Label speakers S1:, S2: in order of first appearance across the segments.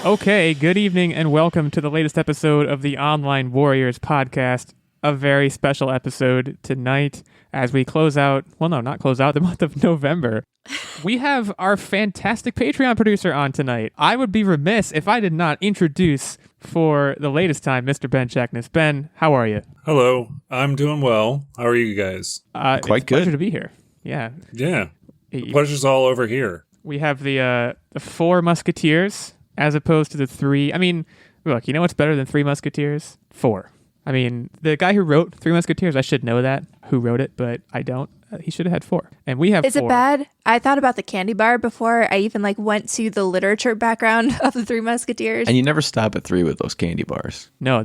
S1: Okay, good evening and welcome to the latest episode of the Online Warriors podcast. A very special episode tonight as we close out, well, no, not close out, the month of November. We have our fantastic Patreon producer on tonight. I would be remiss if I did not introduce for the latest time Mr. Ben Checkness. Ben, how are you?
S2: Hello, I'm doing well. How are you guys?
S1: Quite good. Pleasure to be here. Yeah.
S2: Yeah, the pleasure's all over here.
S1: We have the four Musketeers as opposed to the three. I mean, look, you know what's better than three Musketeers? Four. I mean, the guy who wrote Three Musketeers, I should know that, who wrote it, but I don't. He should have had four. And we have
S3: Is
S1: four.
S3: it bad? I thought about the candy bar before I even went to the literature background of the Three Musketeers.
S4: And you never stop at three with those candy bars.
S1: No.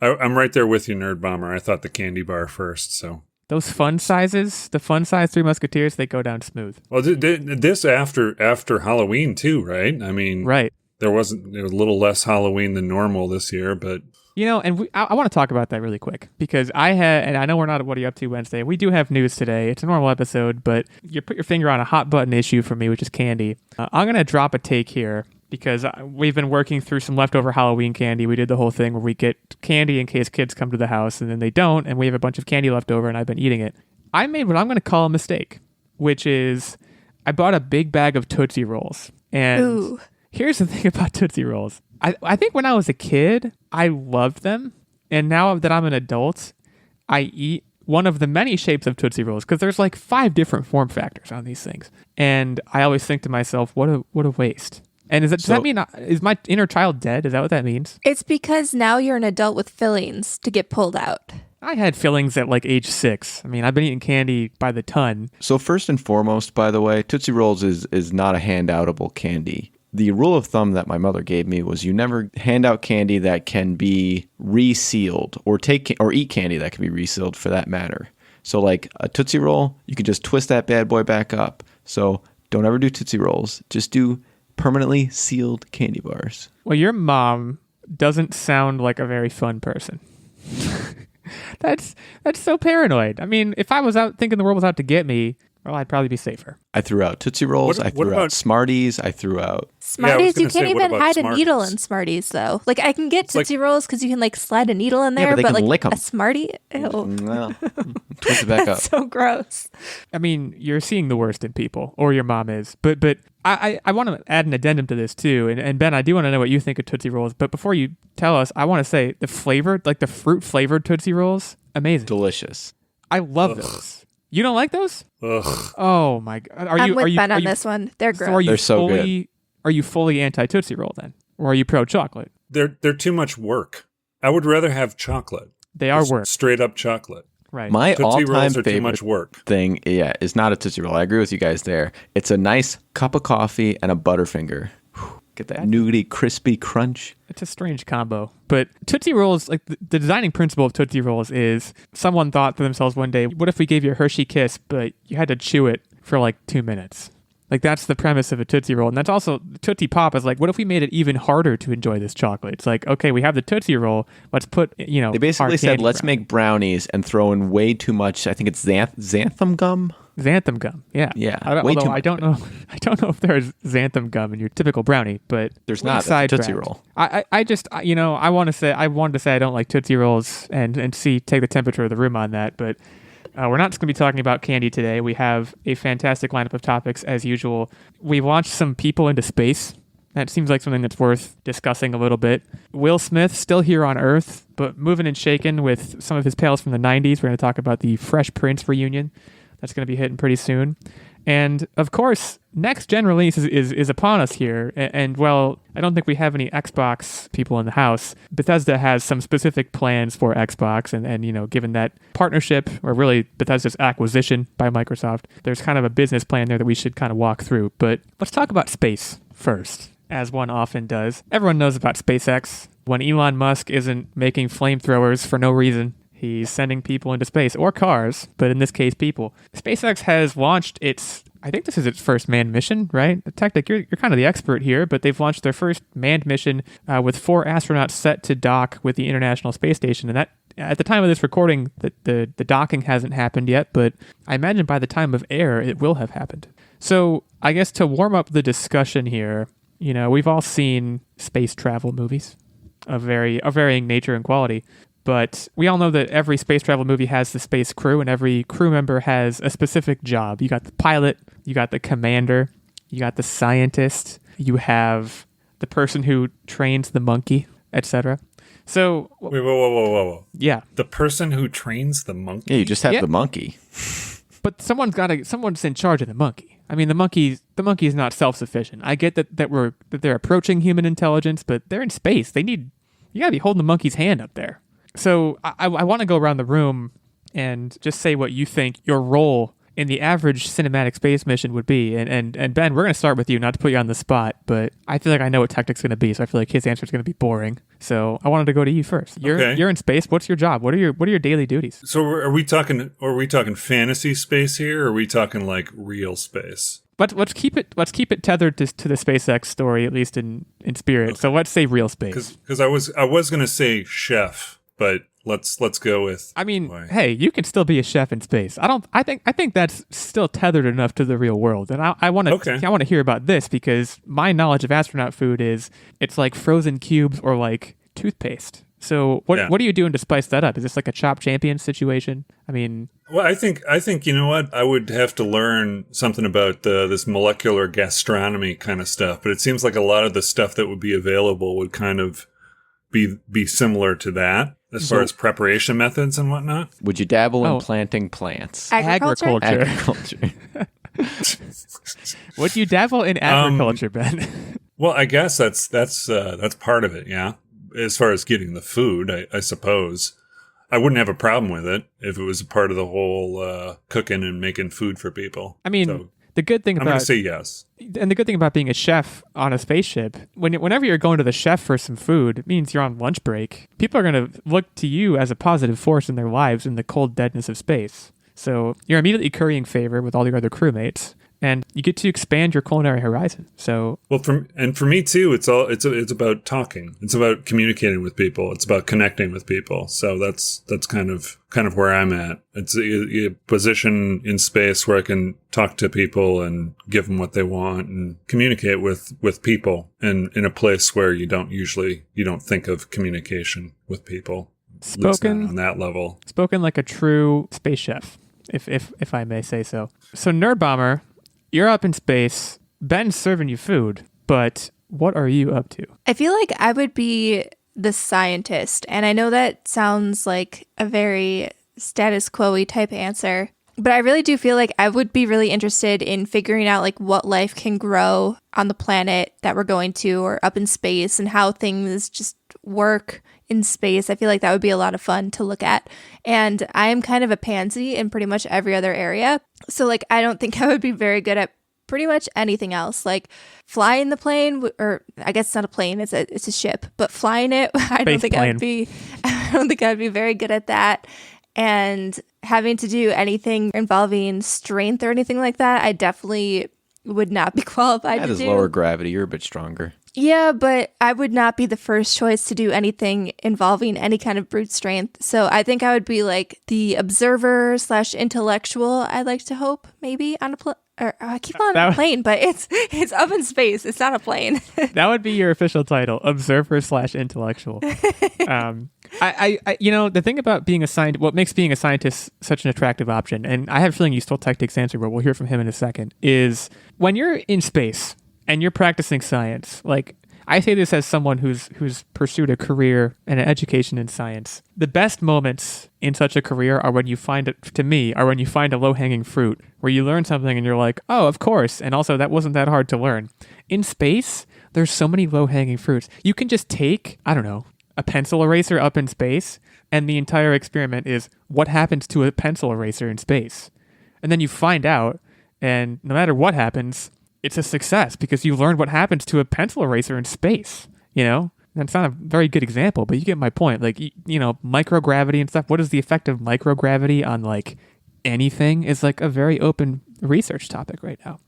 S2: I'm right there with you, Nerdbomber. I thought the candy bar first, so.
S1: Those fun sizes, the fun size Three Musketeers, they go down smooth.
S2: Well, this after Halloween too, right? I mean,
S1: right.
S2: There was a little less Halloween than normal this year, but...
S1: You know, and I want to talk about that really quick because and I know we're not at What Are You Up To Wednesday. We do have news today. It's a normal episode, but you put your finger on a hot button issue for me, which is candy. I'm going to drop a take here because we've been working through some leftover Halloween candy. We did the whole thing where we get candy in case kids come to the house and then they don't, and we have a bunch of candy left over and I've been eating it. I made what I'm going to call a mistake, which is I bought a big bag of Tootsie Rolls. And
S3: Ooh.
S1: Here's the thing about Tootsie Rolls. I think when I was a kid, I loved them. And now that I'm an adult, I eat one of the many shapes of Tootsie Rolls because there's 5 different form factors on these things. And I always think to myself, what a waste. And does that mean, is my inner child dead? Is that what that means?
S3: It's because now you're an adult with fillings to get pulled out.
S1: I had fillings at age 6. I mean, I've been eating candy by the ton.
S4: So first and foremost, by the way, Tootsie Rolls is not a handoutable candy. The rule of thumb that my mother gave me was you never hand out candy that can be resealed or eat candy that can be resealed for that matter. So a Tootsie Roll, you can just twist that bad boy back up. So don't ever do Tootsie Rolls. Just do permanently sealed candy bars.
S1: Well, your mom doesn't sound like a very fun person. That's so paranoid. I mean, if I was out thinking the world was out to get me, well, I'd probably be safer.
S4: I threw out Tootsie Rolls. I threw out Smarties. I threw out...
S3: Smarties? You can't even hide a needle in Smarties, though. I can get Tootsie Rolls because you can, slide a needle in there,
S4: but they can lick them.
S3: A Smartie? Ew.
S4: Well, twist it back up.
S3: So gross.
S1: I mean, you're seeing the worst in people, or your mom is. But I want to add an addendum to this, too. And Ben, I do want to know what you think of Tootsie Rolls. But before you tell us, I want to say the flavored, the fruit-flavored Tootsie Rolls, amazing.
S4: Delicious.
S1: I love those. You don't like those?
S2: Ugh.
S1: Oh my God!
S3: I'm with Ben on this one. They're gross.
S4: They're so good.
S1: Are you fully anti Tootsie Roll then, or are you pro chocolate?
S2: They're too much work. I would rather have chocolate.
S1: They are work.
S2: Straight up chocolate.
S1: Right.
S4: My
S2: Tootsie
S4: all-time
S2: Rolls are
S4: favorite
S2: too much work.
S4: thing, is not a Tootsie Roll. I agree with you guys there. It's a nice cup of coffee and a Butterfinger. Get that nougaty, crispy crunch.
S1: It's a strange combo. But Tootsie Rolls, the designing principle of Tootsie Rolls is someone thought to themselves one day, what if we gave you a Hershey Kiss, but you had to chew it for 2 minutes? That's the premise of a Tootsie Roll. And that's also, Tootsie Pop is what if we made it even harder to enjoy this chocolate? It's okay, we have the Tootsie Roll, let's put,
S4: They basically said, let's make brownies and throw in way too much, I think it's xanthan gum?
S1: Xanthan gum, yeah.
S4: Yeah.
S1: I don't know if there's xanthan gum in your typical brownie, but
S4: there's not a Tootsie Roll.
S1: I just I wanted to say I don't like Tootsie Rolls and take the temperature of the room on that, but we're not just going to be talking about candy today. We have a fantastic lineup of topics as usual. We launched some people into space. That seems like something that's worth discussing a little bit. Will Smith still here on Earth, but moving and shaking with some of his pals from the 90s. We're going to talk about the Fresh Prince reunion. That's going to be hitting pretty soon. And, of course, next gen release is upon us here. And, well, I don't think we have any Xbox people in the house. Bethesda has some specific plans for Xbox. And given that partnership, or really Bethesda's acquisition by Microsoft, there's kind of a business plan there that we should kind of walk through. But let's talk about space first, as one often does. Everyone knows about SpaceX. When Elon Musk isn't making flamethrowers for no reason, he's sending people into space, or cars, but in this case, people. SpaceX has launched I think this is its first manned mission, right? Techtic, you're kind of the expert here, but they've launched their first manned mission with 4 astronauts set to dock with the International Space Station. And that, at the time of this recording, the docking hasn't happened yet, but I imagine by the time of air, it will have happened. So I guess to warm up the discussion here, You know, we've all seen space travel movies of varying nature and quality, but we all know that every space travel movie has the space crew, and every crew member has a specific job. You got the pilot, you got the commander, you got the scientist, you have the person who trains the monkey, etc. So,
S2: wait, whoa.
S1: Yeah.
S2: The person who trains the monkey?
S4: Yeah, you just have the monkey.
S1: But someone's in charge of the monkey. I mean, the monkey is not self-sufficient. I get that they're approaching human intelligence, but they're in space. You gotta be holding the monkey's hand up there. So I want to go around the room and just say what you think your role in the average cinematic space mission would be. And Ben, we're going to start with you, not to put you on the spot, but I feel like I know what Techtic's going to be, so I feel like his answer is going to be boring. So I wanted to go to you first. You're in space. What's your job? What are your daily duties?
S2: So are we talking fantasy space here, or are we talking like real space?
S1: Let's keep it tethered to the SpaceX story, at least in spirit. Okay. So let's say real space.
S2: Because I was going to say chef, but let's go with.
S1: I mean, hey, you can still be a chef in space. I think that's still tethered enough to the real world, and I want to hear about this because my knowledge of astronaut food is it's like frozen cubes or like toothpaste. So what are you doing to spice that up? Is this like a Chopped Champion situation? I mean,
S2: well, I think you know what, I would have to learn something about this molecular gastronomy kind of stuff. But it seems like a lot of the stuff that would be available would kind of be similar to that as far as preparation methods and whatnot.
S4: Would you dabble in planting plants?
S3: Agriculture.
S1: Would you dabble in agriculture, Ben?
S2: Well, I guess that's part of it. Yeah. As far as getting the food, I suppose I wouldn't have a problem with it if it was a part of the whole cooking and making food for people.
S1: I mean, the good thing about...
S2: I'm going to say yes.
S1: And the good thing about being a chef on a spaceship, whenever you're going to the chef for some food, it means you're on lunch break. People are going to look to you as a positive force in their lives in the cold deadness of space. So you're immediately currying favor with all your other crewmates. And you get to expand your culinary horizon. So,
S2: well, for me too, it's about talking. It's about communicating with people. It's about connecting with people. So that's kind of where I'm at. It's a position in space where I can talk to people and give them what they want and communicate with people. And in a place where you don't think of communication with people.
S1: Spoken
S2: on that level.
S1: Spoken like a true space chef, if I may say so. So Nerdbomber, you're up in space. Ben's serving you food, but what are you up to?
S3: I feel like I would be the scientist, and I know that sounds like a very status quo-y type answer, but I really do feel like I would be really interested in figuring out like what life can grow on the planet that we're going to or up in space and how things just work in space. I feel like that would be a lot of fun to look at. And I am kind of a pansy in pretty much every other area. So like, I don't think I would be very good at pretty much anything else. Like flying the plane, or I guess it's not a plane, it's a ship, but flying it, I don't think I'd be very good at that. And having to do anything involving strength or anything like that, I definitely would not be qualified to do.
S4: That is lower gravity. You're a bit stronger.
S3: Yeah, but I would not be the first choice to do anything involving any kind of brute strength. So I think I would be like the observer / intellectual, I'd like to hope, maybe on a plane. Or I keep on a plane, but it's up in space. It's not a plane.
S1: That would be your official title, observer / intellectual. I the thing about being a scientist, what makes being a scientist such an attractive option, and I have a feeling you stole Techtic's answer, but we'll hear from him in a second, is when you're in space and you're practicing science, like I say this as someone who's pursued a career and an education in science. The best moments in such a career are when you find a low-hanging fruit where you learn something and you're like, oh, of course. And also that wasn't that hard to learn. In space, there's so many low-hanging fruits. You can just take, I don't know, a pencil eraser up in space, and the entire experiment is what happens to a pencil eraser in space. And then you find out, and no matter what happens, it's a success because you learned what happens to a pencil eraser in space, you know? That's not a very good example, but you get my point. Like, you know, microgravity and stuff. What is the effect of microgravity on, like, anything is, like, a very open research topic right now.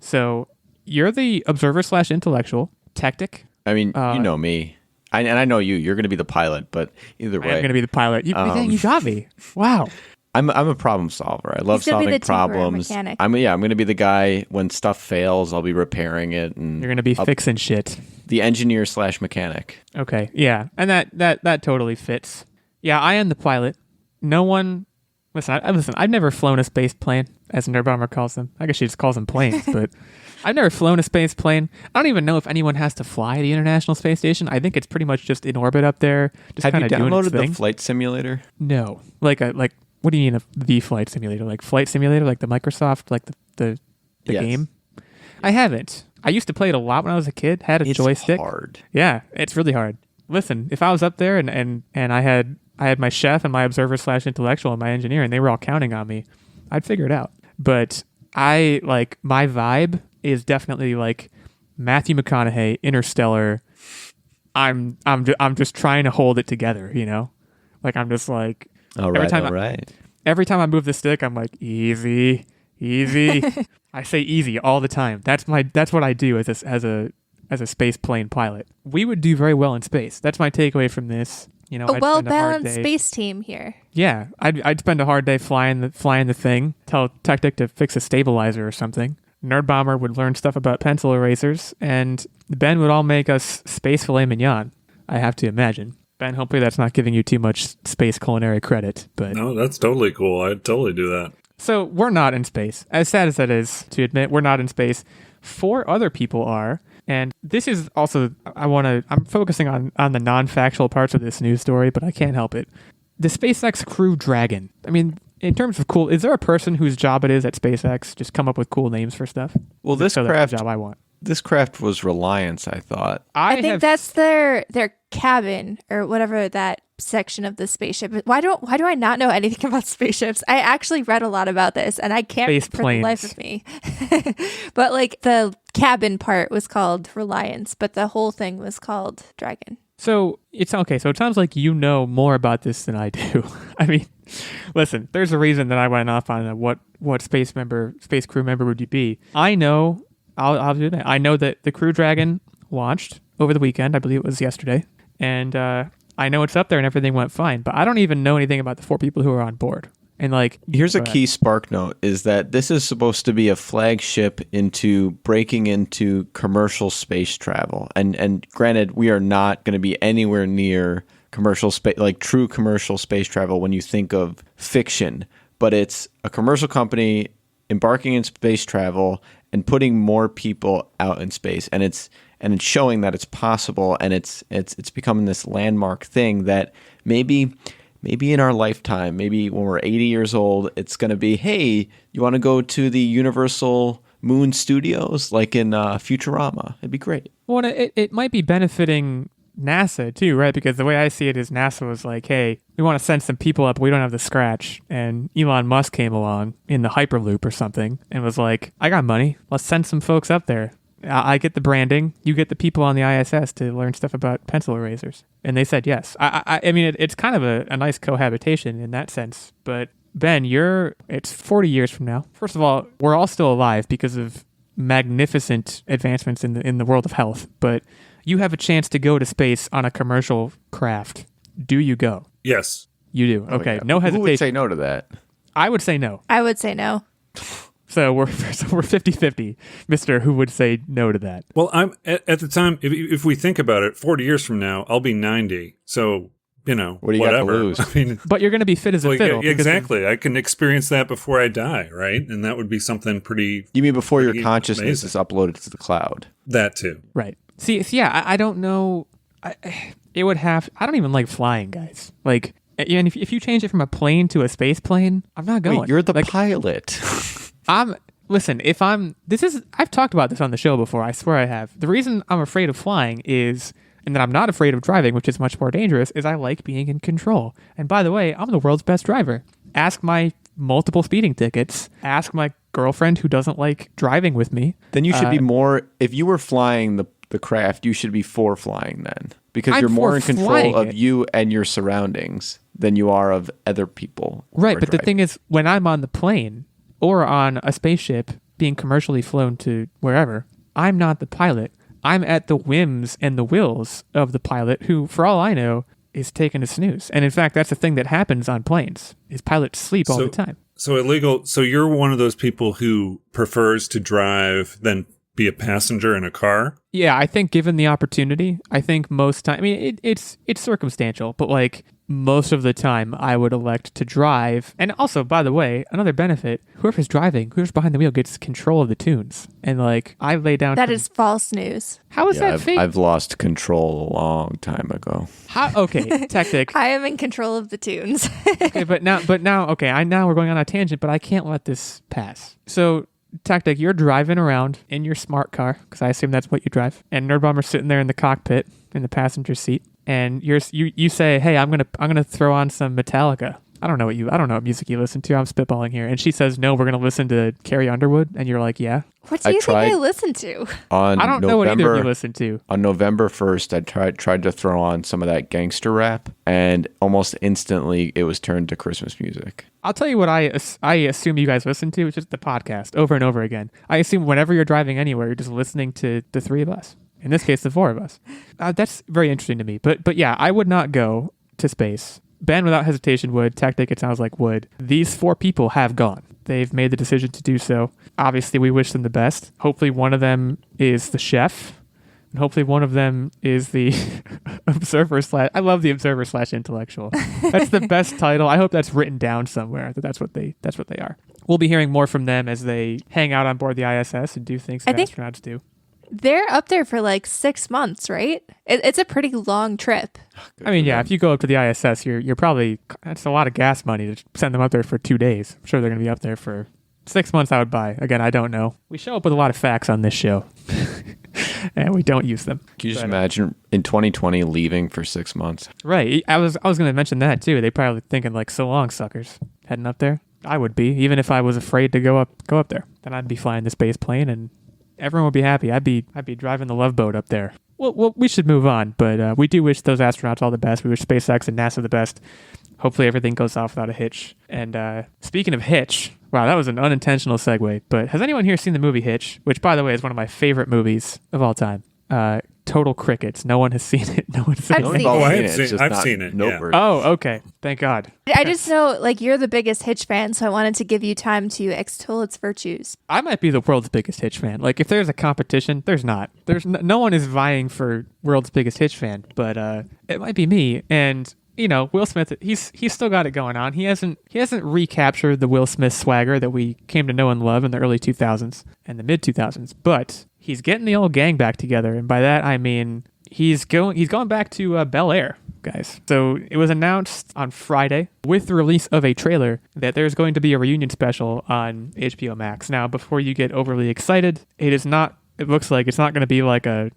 S1: So you're the observer / intellectual, Techtic.
S4: I mean, you know me. And I know you. You're going to be the pilot, but either way.
S1: I'm going to be the pilot. You got me. Wow.
S4: I'm a problem solver. I love
S3: He's gonna be
S4: solving
S3: the tinkerer
S4: problems.
S3: mechanic.
S4: I'm going to be the guy when stuff fails, I'll be repairing it, and
S1: You're going to be fixing shit.
S4: the engineer / mechanic.
S1: Okay, yeah, and that totally fits. Yeah, I am the pilot. No one. Listen, I've never flown a space plane, as Nerdbomber calls them. I guess she just calls them planes, but I've never flown a space plane. I don't even know if anyone has to fly the International Space Station. I think it's pretty much just in orbit up there, just
S4: Have
S1: kind
S4: you
S1: of doing its
S4: downloaded
S1: thing.
S4: the flight simulator?
S1: No, like what do you mean the flight simulator? Like flight simulator, like the Microsoft, like the
S4: Yes.
S1: game? I haven't. I used to play it a lot when I was a kid. Had a
S4: It's
S1: joystick.
S4: hard.
S1: Yeah, it's really hard. Listen, if I was up there and I had my chef and my observer / intellectual and my engineer and they were all counting on me, I'd figure it out. But I like my vibe is definitely like Matthew McConaughey, Interstellar. I'm just trying to hold it together, you know? Like I'm just like
S4: All right, all right.
S1: every time I move the stick, I'm like easy. I say easy all the time. That's what I do as a space plane pilot. We would do very well in space. That's my takeaway from this. You know,
S3: A
S1: I'd
S3: well
S1: spend a hard
S3: balanced
S1: day-
S3: space team here.
S1: Yeah, I'd spend a hard day flying the thing. Tell Techtic to fix a stabilizer or something. Nerdbomber would learn stuff about pencil erasers, and Ben would all make us space filet mignon. I have to imagine. Ben, hopefully that's not giving you too much space culinary credit, but
S2: No, that's totally cool. I'd totally do that.
S1: so we're not in space. As sad as that is to admit, we're not in space. 4 other people are. And this is also, I'm focusing on the non-factual parts of this news story, but I can't help it. The SpaceX Crew Dragon. I mean, in terms of cool, is there a person whose job it is at SpaceX just come up with cool names for stuff?
S4: Well, this
S1: So that's
S4: craft
S1: the job I want.
S4: This craft was Reliance, I thought.
S3: I think
S1: have-
S3: that's their cabin or whatever that section of the spaceship is. Why do I not know anything about spaceships? I actually read a lot about this and I can't
S1: Space
S3: for the life
S1: planes.
S3: of me. But like the cabin part was called Reliance, but the whole thing was called Dragon.
S1: So it's okay. So it sounds like you know more about this than I do. I mean, listen, there's a reason that I went off on what space crew member would you be? I know. I'll do that. I know that the Crew Dragon launched over the weekend. I believe it was yesterday, and I know it's up there and everything went fine. But I don't even know anything about the 4 people who are on board. And like,
S4: Here's a
S1: go ahead.
S4: key spark note is that this is supposed to be a flagship into breaking into commercial space travel. And granted, we are not going to be anywhere near commercial space, like true commercial space travel when you think of fiction, but it's a commercial company embarking in space travel and putting more people out in space. And it's showing that it's possible, and it's becoming this landmark thing that maybe in our lifetime, maybe when we're 80 years old, it's going to be, hey, you want to go to the Universal Moon Studios like in Futurama? It'd be great.
S1: Well, it might be benefiting NASA too, right? Because the way I see it is NASA was like, hey, we want to send some people up, but we don't have the scratch. And Elon Musk came along in the Hyperloop or something and was like, I got money. Let's send some folks up there. I get the branding. You get the people on the ISS to learn stuff about pencil erasers. And they said yes. I mean, it's kind of a nice cohabitation in that sense. But Ben, it's 40 years from now. First of all, we're all still alive because of magnificent advancements in the world of health. But you have a chance to go to space on a commercial craft. Do you go?
S2: Yes.
S1: You do. Okay.
S4: Yeah.
S1: No
S4: Who would
S1: hesitation.
S4: say no to that?
S1: I would say no.
S3: I would say no.
S1: So we're 50-50, Mr. Who would say no to that?
S2: Well, I'm at the time, if we think about it, 40 years from now, I'll be 90. So, you know,
S4: What do you got to
S2: whatever.
S4: lose?
S2: I mean,
S1: But you're going to be fit as a
S2: like,
S1: fiddle. because of-
S2: exactly. I can experience that before I die, right? And that would be something pretty,
S4: You mean before your
S2: Pretty
S4: consciousness
S2: amazing.
S4: is uploaded to the cloud?
S2: that too.
S1: Right. See, yeah, I don't know. It would have. I don't even like flying, guys. Like, and if you change it from a plane to a space plane, I'm not going.
S4: Wait, you're the
S1: like,
S4: pilot.
S1: Listen, I've talked about this on the show before. I swear I have. The reason I'm afraid of flying is, and that I'm not afraid of driving, which is much more dangerous, is I like being in control. And by the way, I'm the world's best driver. Ask my multiple speeding tickets. Ask my girlfriend who doesn't like driving with me.
S4: Then you should be more. If you were flying the craft, you should be for flying then, because
S1: I'm
S4: you're more
S1: for
S4: in control
S1: flying
S4: of
S1: it.
S4: you and your surroundings than you are of other people.
S1: Right,
S4: who are
S1: but the
S4: driving.
S1: thing is, when I'm on the plane or on a spaceship being commercially flown to wherever, I'm not the pilot. I'm at the whims and the wills of the pilot who, for all I know, is taking a snooze. And in fact, that's the thing that happens on planes, is pilots sleep all the time.
S2: So Illeagle, so you're one of those people who prefers to drive than be a passenger in a car?
S1: Yeah, I think given the opportunity, I think most time, I mean, it's circumstantial, but like most of the time I would elect to drive. And also, by the way, another benefit, whoever's driving, whoever's behind the wheel gets control of the tunes. And like, I lay down.
S3: That is false news.
S1: How is that fake?
S4: I've lost control a long time ago.
S1: Okay, Techtic.
S3: I am in control of the tunes.
S1: Okay, but now, okay, now we're going on a tangent, but I can't let this pass. So, Techtic, you're driving around in your smart car, because I assume that's what you drive, and Nerdbomber's sitting there in the cockpit in the passenger seat, and you say, "Hey, I'm gonna throw on some Metallica." I don't know what music you listen to. I'm spitballing here, and she says, "No, we're gonna listen to Carrie Underwood," and you're like, "Yeah."
S3: What do you think I listen to?
S1: I don't know what either of you listen to.
S4: On November 1st, I tried to throw on some of that gangster rap, and almost instantly it was turned to Christmas music.
S1: I'll tell you what I assume you guys listen to, which is the podcast over and over again. I assume whenever you're driving anywhere, you're just listening to the three of us. In this case, the four of us. That's very interesting to me. But yeah, I would not go to space. Ben, without hesitation, would. Techtic, it sounds like, would. These four people have gone. They've made the decision to do so. Obviously, we wish them the best. Hopefully, one of them is the chef. And hopefully one of them is the observer / I love the observer / intellectual. That's the best title. I hope that's written down somewhere, that's what they are. We'll be hearing more from them as they hang out on board the ISS and do things that astronauts do.
S3: They're up there for like 6 months, right? It's a pretty long trip.
S1: I mean, yeah, if you go up to the ISS, you're probably, that's a lot of gas money to send them up there for 2 days. I'm sure they're going to be up there for 6 months, I would buy. Again, I don't know. We show up with a lot of facts on this show. And we don't use them.
S4: Can you just imagine in 2020 leaving for 6 months?
S1: Right. I was going to mention that too. They probably thinking like, so long, suckers, heading up there. I would be, even if I was afraid to go up there. Then I'd be flying the space plane, and everyone would be happy. I'd be driving the Love Boat up there. Well, we should move on, but we do wish those astronauts all the best. We wish SpaceX and NASA the best. Hopefully everything goes off without a hitch. And speaking of hitch, wow, that was an unintentional segue. But has anyone here seen the movie Hitch? Which, by the way, is one of my favorite movies of all time. Total crickets. No one has seen it. No one has seen it.
S2: Oh, I've seen it. Yeah.
S1: Oh, okay. Thank God.
S3: I just know, like, you're the biggest Hitch fan, so I wanted to give you time to extol its virtues.
S1: I might be the world's biggest Hitch fan. Like, if there's a competition, there's not. No one is vying for world's biggest Hitch fan, but it might be me. And you know, Will Smith, he's still got it going on. He hasn't recaptured the Will Smith swagger that we came to know and love in the early 2000s and the mid 2000s, but he's getting the old gang back together, and by that I mean he's going back to Bel-Air, guys. So it was announced on Friday with the release of a trailer that there's going to be a reunion special on HBO Max. Now, before you get overly excited, it looks like it's not going to be like a,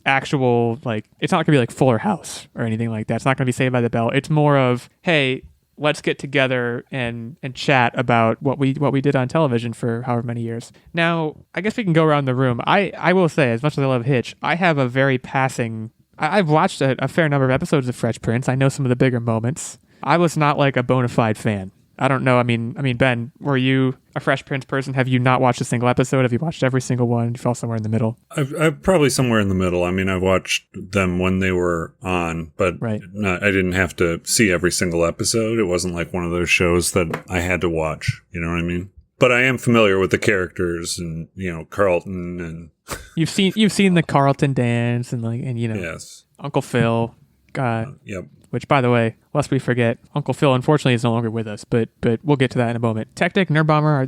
S1: actual, like, it's not going to be like Fuller House or anything like that. It's not going to be Saved by the Bell. It's more of, hey, let's get together and chat about what we did on television for however many years. Now, I guess we can go around the room. I will say, as much as I love Hitch, I have a very passing... I've watched a fair number of episodes of Fresh Prince. I know some of the bigger moments. I was not like a bona fide fan. I don't know. I mean, Ben, were you a Fresh Prince person? Have you not watched a single episode? Have you watched every single one? You fell somewhere in the middle?
S2: I've probably somewhere in the middle. I mean, I watched them when they were on, but I didn't have to see every single episode. It wasn't like one of those shows that I had to watch. You know what I mean? But I am familiar with the characters and, Carlton and...
S1: You've seen the Carlton dance and
S2: yes.
S1: Uncle Phil.
S2: Yep.
S1: Which, by the way, lest we forget, Uncle Phil unfortunately is no longer with us, but we'll get to that in a moment. Techtic, Nerdbomber,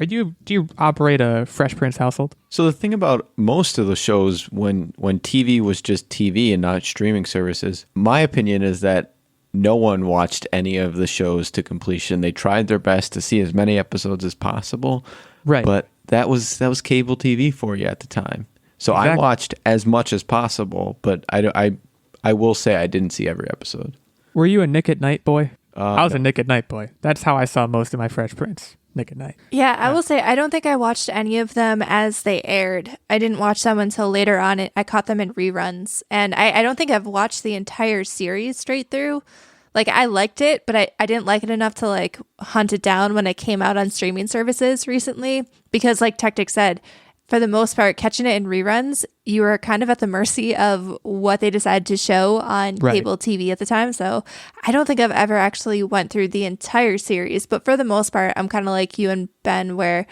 S1: do you operate a Fresh Prince household?
S4: So the thing about most of the shows when TV was just TV and not streaming services, my opinion is that no one watched any of the shows to completion. They tried their best to see as many episodes as possible,
S1: right?
S4: But that was cable TV for you at the time. So exactly. I watched as much as possible, but I will say I didn't see every episode.
S1: Were you a Nick at Night boy? I was a Nick at Night boy. That's how I saw most of my Fresh Prince. Nick at Night.
S3: Yeah, I will say I don't think I watched any of them as they aired. I didn't watch them until later on. I caught them in reruns. And I don't think I've watched the entire series straight through. Like, I liked it, but I didn't like it enough to, like, hunt it down when it came out on streaming services recently. Because, like Techtic said, for the most part, catching it in reruns, you were kind of at the mercy of what they decided to show on cable TV at the time. So I don't think I've ever actually went through the entire series, but for the most part, I'm kind of like you and Ben, where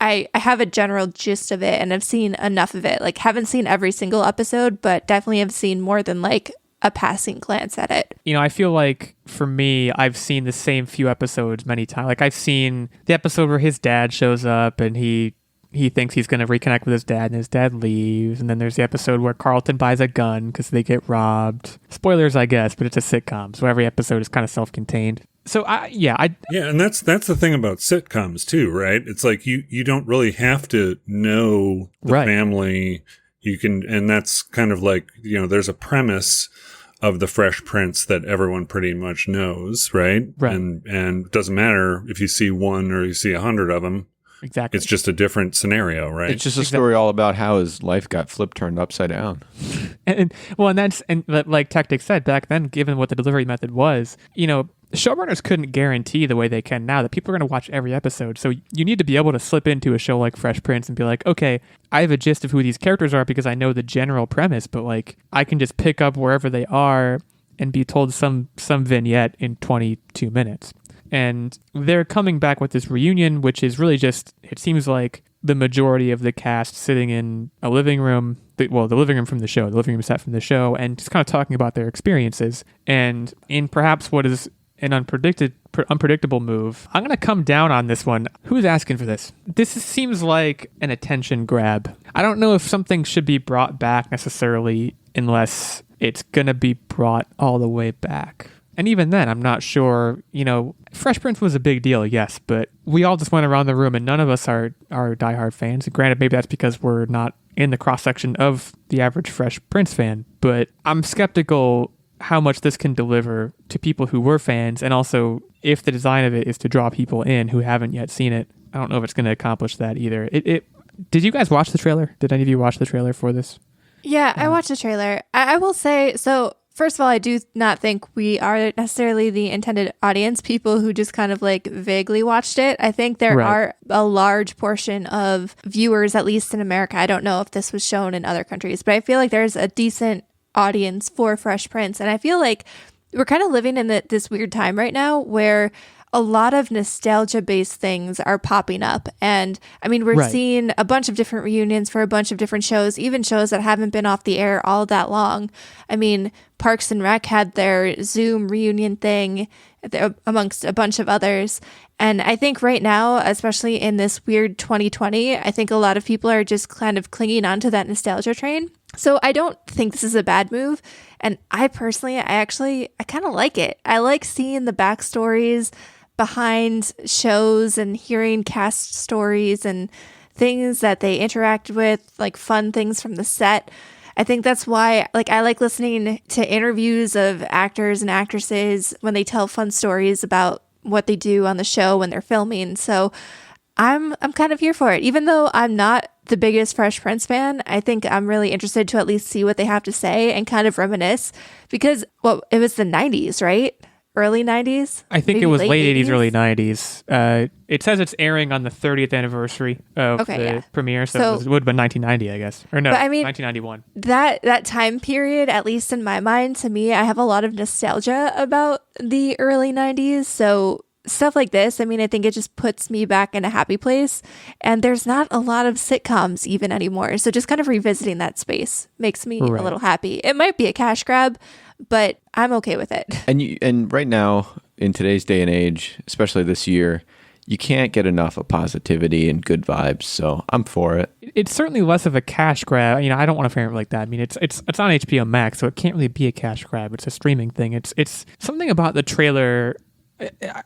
S3: I have a general gist of it and I've seen enough of it. Like, haven't seen every single episode, but definitely have seen more than like a passing glance at it.
S1: You know, I feel like for me, I've seen the same few episodes many times. Like, I've seen the episode where his dad shows up and he thinks he's going to reconnect with his dad and his dad leaves. And then there's the episode where Carlton buys a gun because they get robbed. Spoilers, I guess, but it's a sitcom, so every episode is kind of self-contained. So yeah, and
S2: that's the thing about sitcoms too, right? It's like you don't really have to know the family. You can, and that's kind of like, you know, there's a premise of the Fresh Prince that everyone pretty much knows, right? And it doesn't matter if you see one or you see 100 of them.
S1: Exactly.
S2: It's just a different scenario, right?
S4: It's just a story all about how his life got turned upside down.
S1: and like Techtic said back then, given what the delivery method was, you know, showrunners couldn't guarantee the way they can now that people are going to watch every episode. So you need to be able to slip into a show like Fresh Prince and be like, okay, I have a gist of who these characters are because I know the general premise, but like I can just pick up wherever they are and be told some vignette in 22 minutes. And they're coming back with this reunion, which is really just, it seems like the majority of the cast sitting in a living room, the living room from the show, the living room set from the show, and just kind of talking about their experiences. And in perhaps what is an unpredictable move, I'm going to come down on this one. Who's asking for this? Seems like an attention grab. I don't know if something should be brought back necessarily unless it's going to be brought all the way back. And even then, I'm not sure, you know, Fresh Prince was a big deal, yes, but we all just went around the room and none of us are diehard fans. And granted, maybe that's because we're not in the cross-section of the average Fresh Prince fan, but I'm skeptical how much this can deliver to people who were fans, and also if the design of it is to draw people in who haven't yet seen it. I don't know if it's going to accomplish that either. Did you guys watch the trailer? Did any of you watch the trailer for this?
S3: Yeah, I watched the trailer. I will say, so first of all, I do not think we are necessarily the intended audience, people who just kind of like vaguely watched it. I think there are a large portion of viewers, at least in America. I don't know if this was shown in other countries, but I feel like there's a decent audience for Fresh Prince. And I feel like we're kind of living in this weird time right now where a lot of nostalgia-based things are popping up. And I mean, we're seeing a bunch of different reunions for a bunch of different shows, even shows that haven't been off the air all that long. I mean, Parks and Rec had their Zoom reunion thing amongst a bunch of others. And I think right now, especially in this weird 2020, I think a lot of people are just kind of clinging onto that nostalgia train. So I don't think this is a bad move. And I personally, I kind of like it. I like seeing the backstories behind shows and hearing cast stories and things that they interact with, like fun things from the set. I think that's why, like, I like listening to interviews of actors and actresses when they tell fun stories about what they do on the show when they're filming. So I'm kind of here for it. Even though I'm not the biggest Fresh Prince fan, I think I'm really interested to at least see what they have to say and kind of reminisce, because, well, it was the 90s, right? Early 90s?
S1: I think
S3: maybe
S1: it was late 80s,
S3: 80s?
S1: early 90s. It says it's airing on the 30th anniversary of the premiere, so it would have been 1990, I guess. Or no,
S3: but I mean,
S1: 1991.
S3: That time period, at least in my mind, to me, I have a lot of nostalgia about the early 90s, so stuff like this, I mean, I think it just puts me back in a happy place. And there's not a lot of sitcoms even anymore. So just kind of revisiting that space makes me a little happy. It might be a cash grab, but I'm okay with it.
S4: And right now, in today's day and age, especially this year, you can't get enough of positivity and good vibes. So I'm for it.
S1: It's certainly less of a cash grab. You know, I don't want to frame it like that. I mean, it's on HBO Max, so it can't really be a cash grab. It's a streaming thing. It's something about the trailer.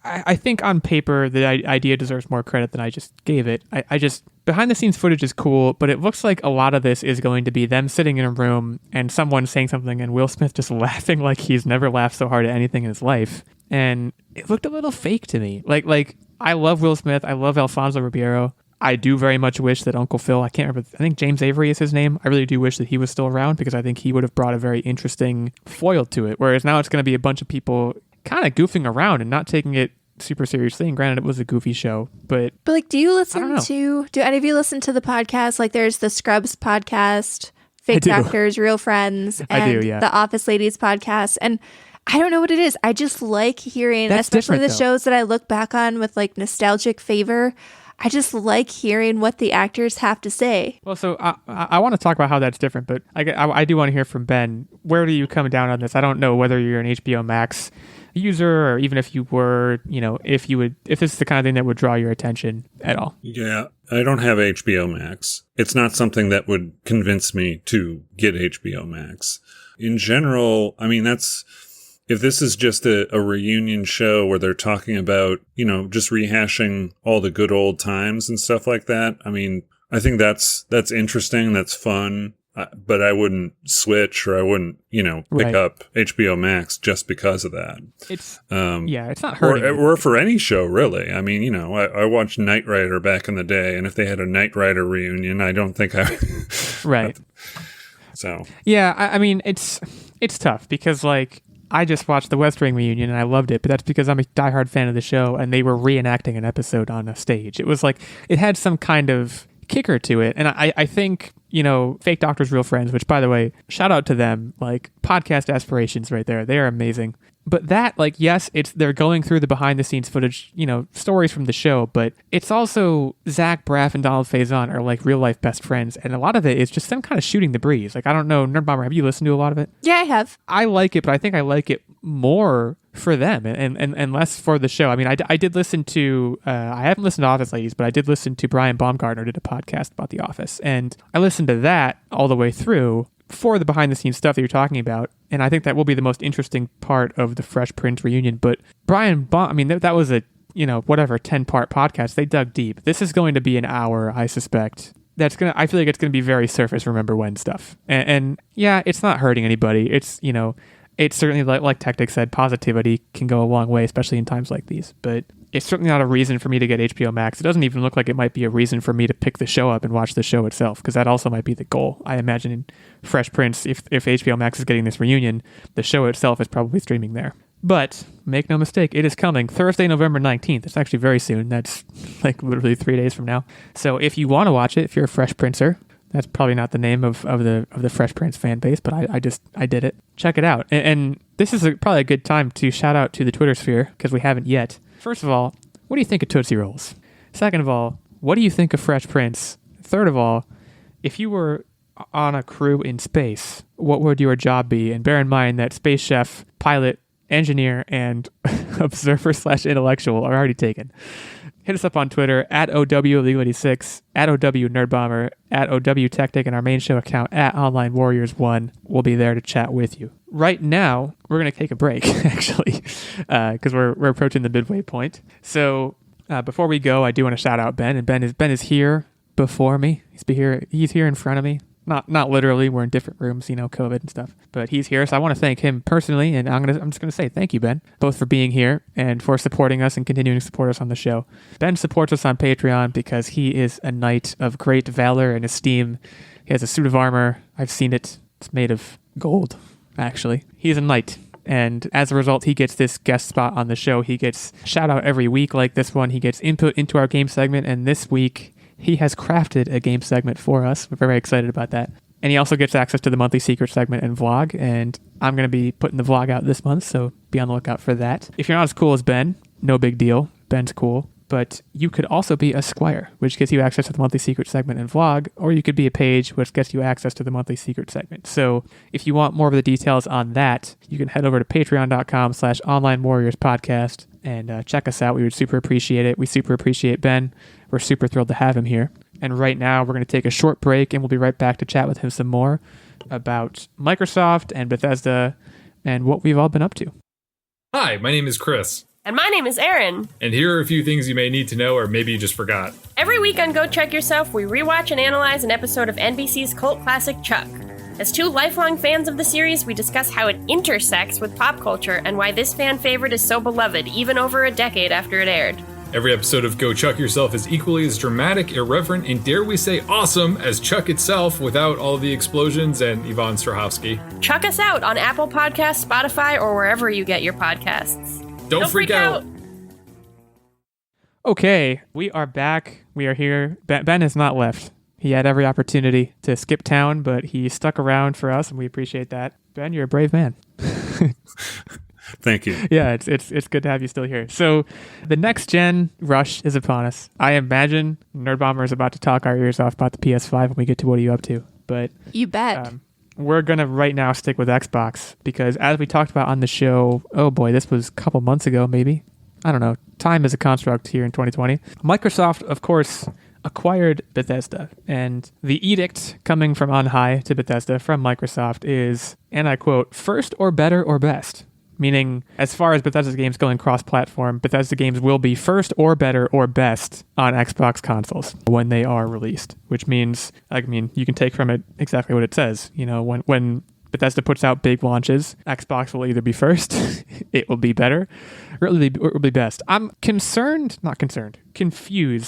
S1: I think on paper the idea deserves more credit than I just gave it. I just, behind the scenes footage is cool, but it looks like a lot of this is going to be them sitting in a room and someone saying something and Will Smith just laughing like he's never laughed so hard at anything in his life. And it looked a little fake to me. Like I love Will Smith. I love Alfonso Ribeiro. I do very much wish that Uncle Phil, I can't remember, I think James Avery is his name. I really do wish that he was still around, because I think he would have brought a very interesting foil to it. Whereas now it's going to be a bunch of people kind of goofing around and not taking it super seriously. And granted, it was a goofy show, but
S3: like, do you
S1: I
S3: listen
S1: don't know.
S3: do any of you listen to the podcast? Like, there's the Scrubs podcast, Fake
S1: do.
S3: Doctors, Real Friends, and
S1: I do, yeah.
S3: the Office Ladies podcast. And I don't know what it is. I just like hearing,
S1: That's
S3: especially the
S1: different, though.
S3: shows that I look back on with like nostalgic favor. I just like hearing what the actors have to say.
S1: Well, so I want to talk about how that's different, but I do want to hear from Ben. Where do you come down on this? I don't know whether you're an HBO Max user or even if you were, if this is the kind of thing that would draw your attention at all.
S2: Yeah, I don't have HBO Max. It's not something that would convince me to get HBO Max. In general, I mean, if this is just a reunion show where they're talking about, just rehashing all the good old times and stuff like that, I mean, I think that's interesting. That's fun. But I wouldn't switch or I wouldn't, pick
S1: Right.
S2: up HBO Max just because of that.
S1: It's it's not hurting.
S2: Or for any show, really. I mean, I watched Knight Rider back in the day, and if they had a Knight Rider reunion, I don't think I
S1: Right.
S2: So
S1: Yeah, I mean, it's tough because, like, I just watched the West Wing reunion and I loved it, but that's because I'm a diehard fan of the show and they were reenacting an episode on a stage. It was like, it had some kind of kicker to it. And I think, Fake Doctors, Real Friends, which, by the way, shout out to them, like, podcast aspirations right there. They are amazing. But that, like, yes, they're going through the behind the scenes footage, stories from the show, but it's also Zach Braff and Donald Faison are like real life best friends. And a lot of it is just them kind of shooting the breeze. Like, I don't know, Nerdbomber, have you listened to a lot of it?
S3: Yeah, I have.
S1: I like it, but I think I like it more for them and less for the show. I mean, I did listen to, I haven't listened to Office Ladies, but I did listen to Brian Baumgartner did a podcast about The Office. And I listened to that all the way through for the behind the scenes stuff that you're talking about. And I think that will be the most interesting part of the Fresh Prince reunion. But that was a, 10-part podcast. They dug deep. This is going to be an hour, I suspect. I feel like it's going to be very surface remember when stuff. And yeah, it's not hurting anybody. It's, it's certainly like Techtic said, positivity can go a long way, especially in times like these. But it's certainly not a reason for me to get HBO Max. It doesn't even look like it might be a reason for me to pick the show up and watch the show itself, because that also might be the goal. I imagine in Fresh Prince, if HBO Max is getting this reunion, the show itself is probably streaming there. But make no mistake, it is coming Thursday, November 19th. It's actually very soon. That's like literally 3 days from now. So if you want to watch it, if you're a Fresh Princer, that's probably not the name of the Fresh Prince fan base, but I did it. Check it out. And this is probably a good time to shout out to the Twitter sphere, because we haven't yet. First of all, what do you think of Tootsie Rolls? Second of all, what do you think of Fresh Prince? Third of all, if you were on a crew in space, what would your job be? And bear in mind that space chef, pilot, engineer, and observer/intellectual are already taken. Hit us up on Twitter at OWLegal86, at OW Nerdbomber, at OW Techtic, and our main show account at Online Warriors 1. We'll be there to chat with you. Right now, we're going to take a break, actually, because we're approaching the midway point. So before we go, I do want to shout out Ben, and Ben is here before me. He's here in front of me. Not literally, we're in different rooms, COVID and stuff. But he's here, so I want to thank him personally, and I'm just gonna say thank you, Ben, both for being here and for supporting us and continuing to support us on the show. Ben supports us on Patreon because he is a knight of great valor and esteem. He has a suit of armor. I've seen it. It's made of gold, actually. He's a knight. And as a result, he gets this guest spot on the show. He gets shout out every week like this one. He gets input into our game segment, and this week he has crafted a game segment for us. We're very excited about that. And he also gets access to the monthly secret segment and vlog. And I'm going to be putting the vlog out this month, so be on the lookout for that. If you're not as cool as Ben, no big deal. Ben's cool. But you could also be a squire, which gets you access to the monthly secret segment and vlog, or you could be a page, which gets you access to the monthly secret segment. So if you want more of the details on that, you can head over to patreon.com/Online Warriors Podcast and check us out. We would super appreciate it. We super appreciate Ben. We're super thrilled to have him here. And right now, we're going to take a short break, and we'll be right back to chat with him some more about Microsoft and Bethesda and what we've all been up to.
S5: Hi, my name is Chris.
S6: And my name is Erin.
S5: And here are a few things you may need to know or maybe you just forgot.
S6: Every week on Go Check Yourself, we rewatch and analyze an episode of NBC's cult classic Chuck. As two lifelong fans of the series, we discuss how it intersects with pop culture and why this fan favorite is so beloved even over a decade after it aired.
S5: Every episode of Go Chuck Yourself is equally as dramatic, irreverent, and dare we say awesome as Chuck itself without all the explosions and Yvonne Strahovski.
S6: Chuck us out on Apple Podcasts, Spotify, or wherever you get your podcasts.
S5: Don't freak out.
S1: Okay, we are back. We are here. Ben has not left. He had every opportunity to skip town, but he stuck around for us, and we appreciate that. Ben, you're a brave man.
S2: Thank you.
S1: Yeah, it's good to have you still here. So the next gen rush is upon us. I imagine Nerdbomber is about to talk our ears off about the PS5 when we get to What Are You Up To? But
S3: You bet.
S1: we're going to right now stick with Xbox because as we talked about on the show, oh boy, this was a couple months ago maybe. I don't know. Time is a construct here in 2020. Microsoft, of course, acquired Bethesda. And the edict coming from on high to Bethesda from Microsoft is, and I quote, first or better or best. Meaning, as far as Bethesda's games going cross-platform, Bethesda games will be first or better or best on Xbox consoles when they are released. Which means, you can take from it exactly what it says. You know, when Bethesda puts out big launches, Xbox will either be first, it will be better, or it will be best. I'm confused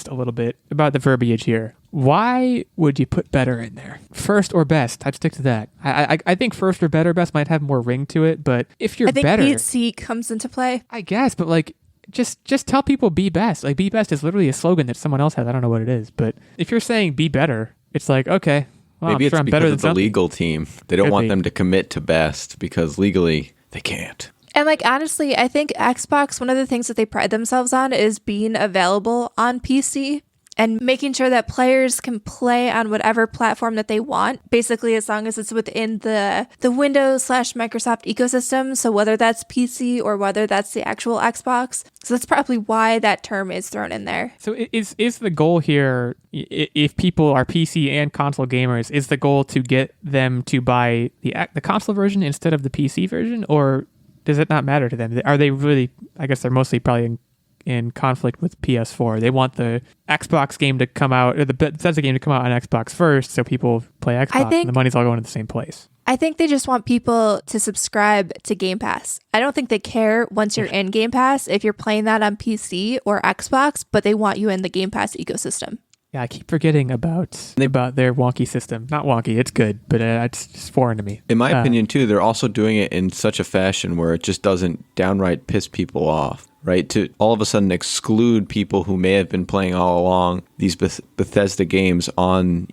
S1: a little bit about the verbiage here. Why would you put better in there? First or best? I'd stick to that. I think first or better best might have more ring to it, but if you're better...
S3: I think PC comes into play.
S1: I guess, but like, just tell people be best. Like, be best is literally a slogan that someone else has. I don't know what it is, but if you're saying be better, it's like, okay, well,
S4: maybe
S1: I'm sure
S4: it's
S1: I'm
S4: because
S1: better
S4: of
S1: than
S4: the legal team. They don't want them to commit to best because legally they can't.
S3: And like, honestly, I think Xbox, one of the things that they pride themselves on is being available on PC and making sure that players can play on whatever platform that they want, basically as long as it's within the Windows/Microsoft ecosystem. So whether that's PC or whether that's the actual Xbox. So that's probably why that term is thrown in there.
S1: So is the goal here, if people are PC and console gamers, is the goal to get them to buy the console version instead of the PC version, or does it not matter to them? Are they really, I guess they're mostly probably in conflict with PS4. They want the Xbox game to come out, or the Bethesda game to come out on Xbox first, so people play Xbox, and the money's all going to the same place.
S3: I think they just want people to subscribe to Game Pass. I don't think they care once you're in Game Pass if you're playing that on PC or Xbox, but they want you in the Game Pass ecosystem.
S1: Yeah, I keep forgetting about their wonky system. Not wonky, it's good, but it's just foreign to me.
S4: In my opinion, too, they're also doing it in such a fashion where it just doesn't downright piss people off, right? To all of a sudden exclude people who may have been playing all along these Bethesda games on,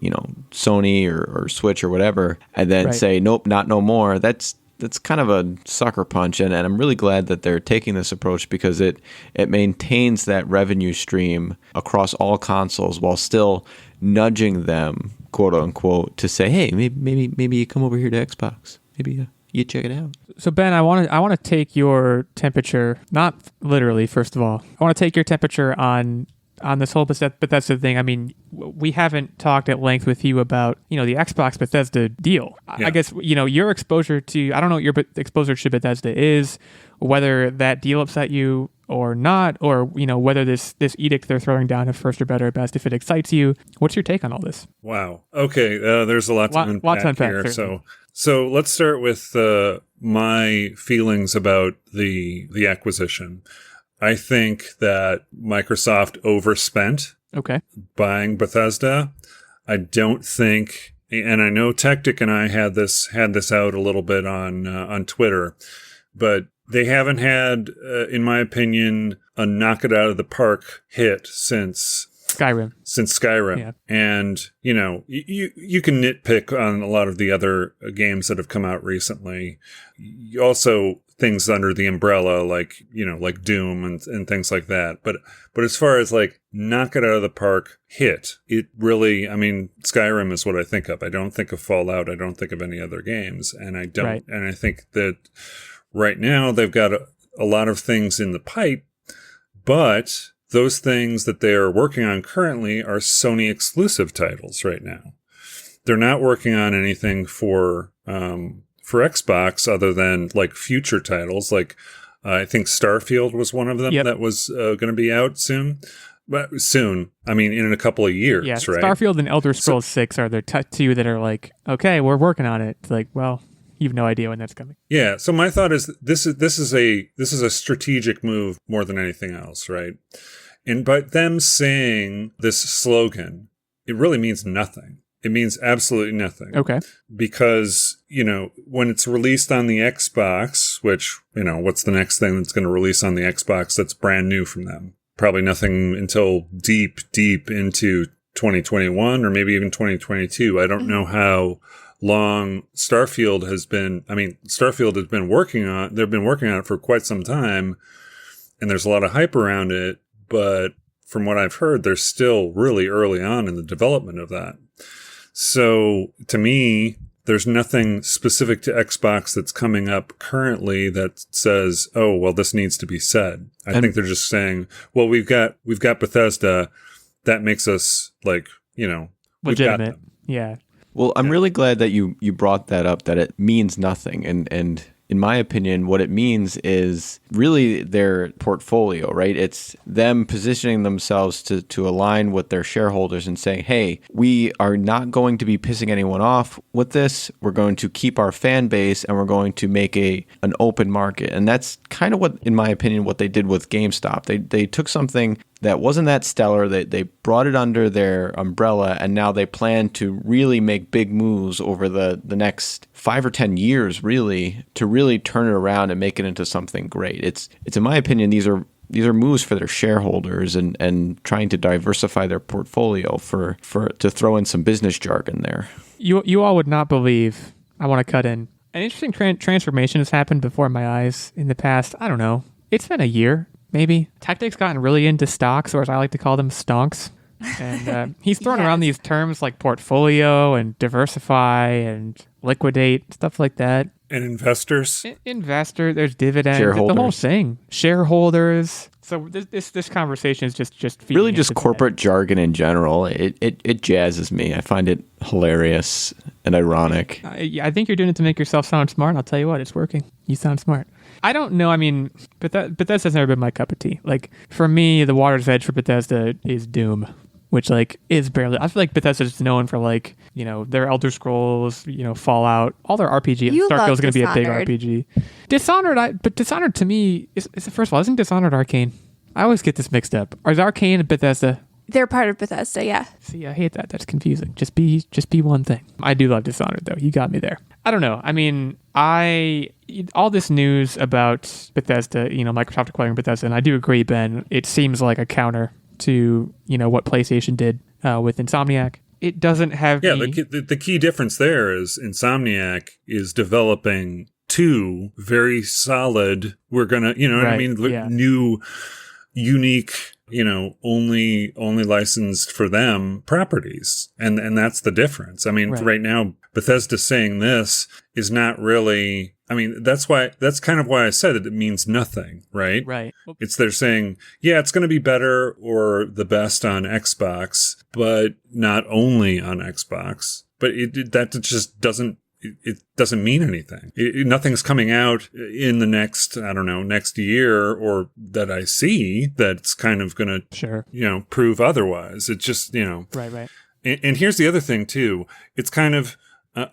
S4: Sony or Switch or whatever, and then say, nope, not no more. That's kind of a sucker punch, and I'm really glad that they're taking this approach because it maintains that revenue stream across all consoles while still nudging them, quote unquote, to say, hey, maybe you come over here to Xbox, maybe you check it out.
S1: So Ben, I want to take your temperature, not literally, first of all. I want to take your temperature on this whole Bethesda thing. I mean, we haven't talked at length with you about, the Xbox Bethesda deal. Yeah. I guess, your exposure to, I don't know what your exposure to Bethesda is, whether that deal upset you or not, or, whether this edict they're throwing down of first or better or best, if it excites you. What's your take on all this?
S2: Wow. Okay. There's a lot to unpack here. So let's start with my feelings about the acquisition. I think that Microsoft overspent buying Bethesda. I don't think, and I know Techtic and I had this out a little bit on Twitter, but they haven't had, in my opinion, a knock it out of the park hit since
S1: Skyrim.
S2: Yeah. And, you can nitpick on a lot of the other games that have come out recently. Also, things under the umbrella, like Doom and things like that. But as far as like knock it out of the park hit, it really, Skyrim is what I think of. I don't think of Fallout. I don't think of any other games. And I don't, right. And I think that right now they've got a lot of things in the pipe, but those things that they are working on currently are Sony exclusive titles right now. They're not working on anything for Xbox other than like future titles. Like I think Starfield was one of them that was going to be out soon. But soon, in a couple of years, right?
S1: Starfield and Elder Scrolls 6 are the two that are like, okay, we're working on it. It's like, well, you have no idea when that's coming. Yeah.
S2: So my thought is this is a strategic move more than anything else, right? And by them saying this slogan, it really means nothing. It means absolutely nothing.
S1: Okay.
S2: Because, when it's released on the Xbox, which, what's the next thing that's going to release on the Xbox that's brand new from them? probably nothing until deep into 2021 or maybe even 2022. I don't know how long Starfield has been. I mean, Starfield has been they've been working on it for quite some time, and there's a lot of hype around it, but from what I've heard, they're still really early on in the development of that. So to me, there's nothing specific to Xbox that's coming up currently that says, oh, well, this needs to be said. I think they're just saying, well, we've got Bethesda. That makes us
S1: legitimate. Yeah.
S4: Well, I'm really glad that you brought that up, that it means nothing. And in my opinion, what it means is really their portfolio, right? It's them positioning themselves to align with their shareholders and saying, hey, we are not going to be pissing anyone off with this. We're going to keep our fan base and we're going to make an open market. And that's kind of what, in my opinion, what they did with GameStop. They took something that wasn't that stellar. They brought it under their umbrella, and now they plan to really make big moves over the next 5 or 10 years, really, to really turn it around and make it into something great. It's in my opinion, these are moves for their shareholders and trying to diversify their portfolio for to throw in some business jargon there.
S1: You all would not believe. I want to cut in. An interesting transformation has happened before my eyes in the past. I don't know. It's been a year. Maybe. Techtic's gotten really into stocks, or as I like to call them, stonks. And he's throwing around these terms like portfolio and diversify and liquidate, stuff like that.
S2: And investors.
S1: Investor, there's dividends.
S4: Shareholders.
S1: The whole thing. Shareholders. So this conversation is just
S4: really just corporate jargon in general. It jazzes me. I find it hilarious and ironic.
S1: I think you're doing it to make yourself sound smart. I'll tell you what, it's working. You sound smart. I don't know. I mean, Bethesda's never been my cup of tea. Like, for me, the water's edge for Bethesda is Doom, which, like, is barely... I feel like Bethesda's known for, like, their Elder Scrolls, Fallout, all their RPG. Starfield's going to be a big RPG. Dishonored, but Dishonored to me, first of all, isn't Dishonored Arcane? I always get this mixed up. Or is Arcane Bethesda?
S3: They're part of Bethesda, yeah.
S1: See, I hate that. That's confusing. Just be one thing. I do love Dishonored, though. You got me there. I don't know. I mean, all this news about Bethesda, Microsoft acquiring Bethesda, and I do agree, Ben, it seems like a counter to, what PlayStation did with Insomniac. It doesn't have
S2: the key difference there is Insomniac is developing two very solid, we're going to, what I mean, new, unique, only licensed for them properties. And that's the difference. I mean, right now, Bethesda saying this is not really, I mean, that's kind of why I said it means nothing, right?
S1: Right.
S2: It's they're saying, yeah, it's going to be better or the best on Xbox, but not only on Xbox. But that just doesn't, it doesn't mean anything. Nothing's coming out in the next year or that I see that's kind of going to, prove otherwise. It's just,
S1: Right.
S2: And here's the other thing too. It's kind of,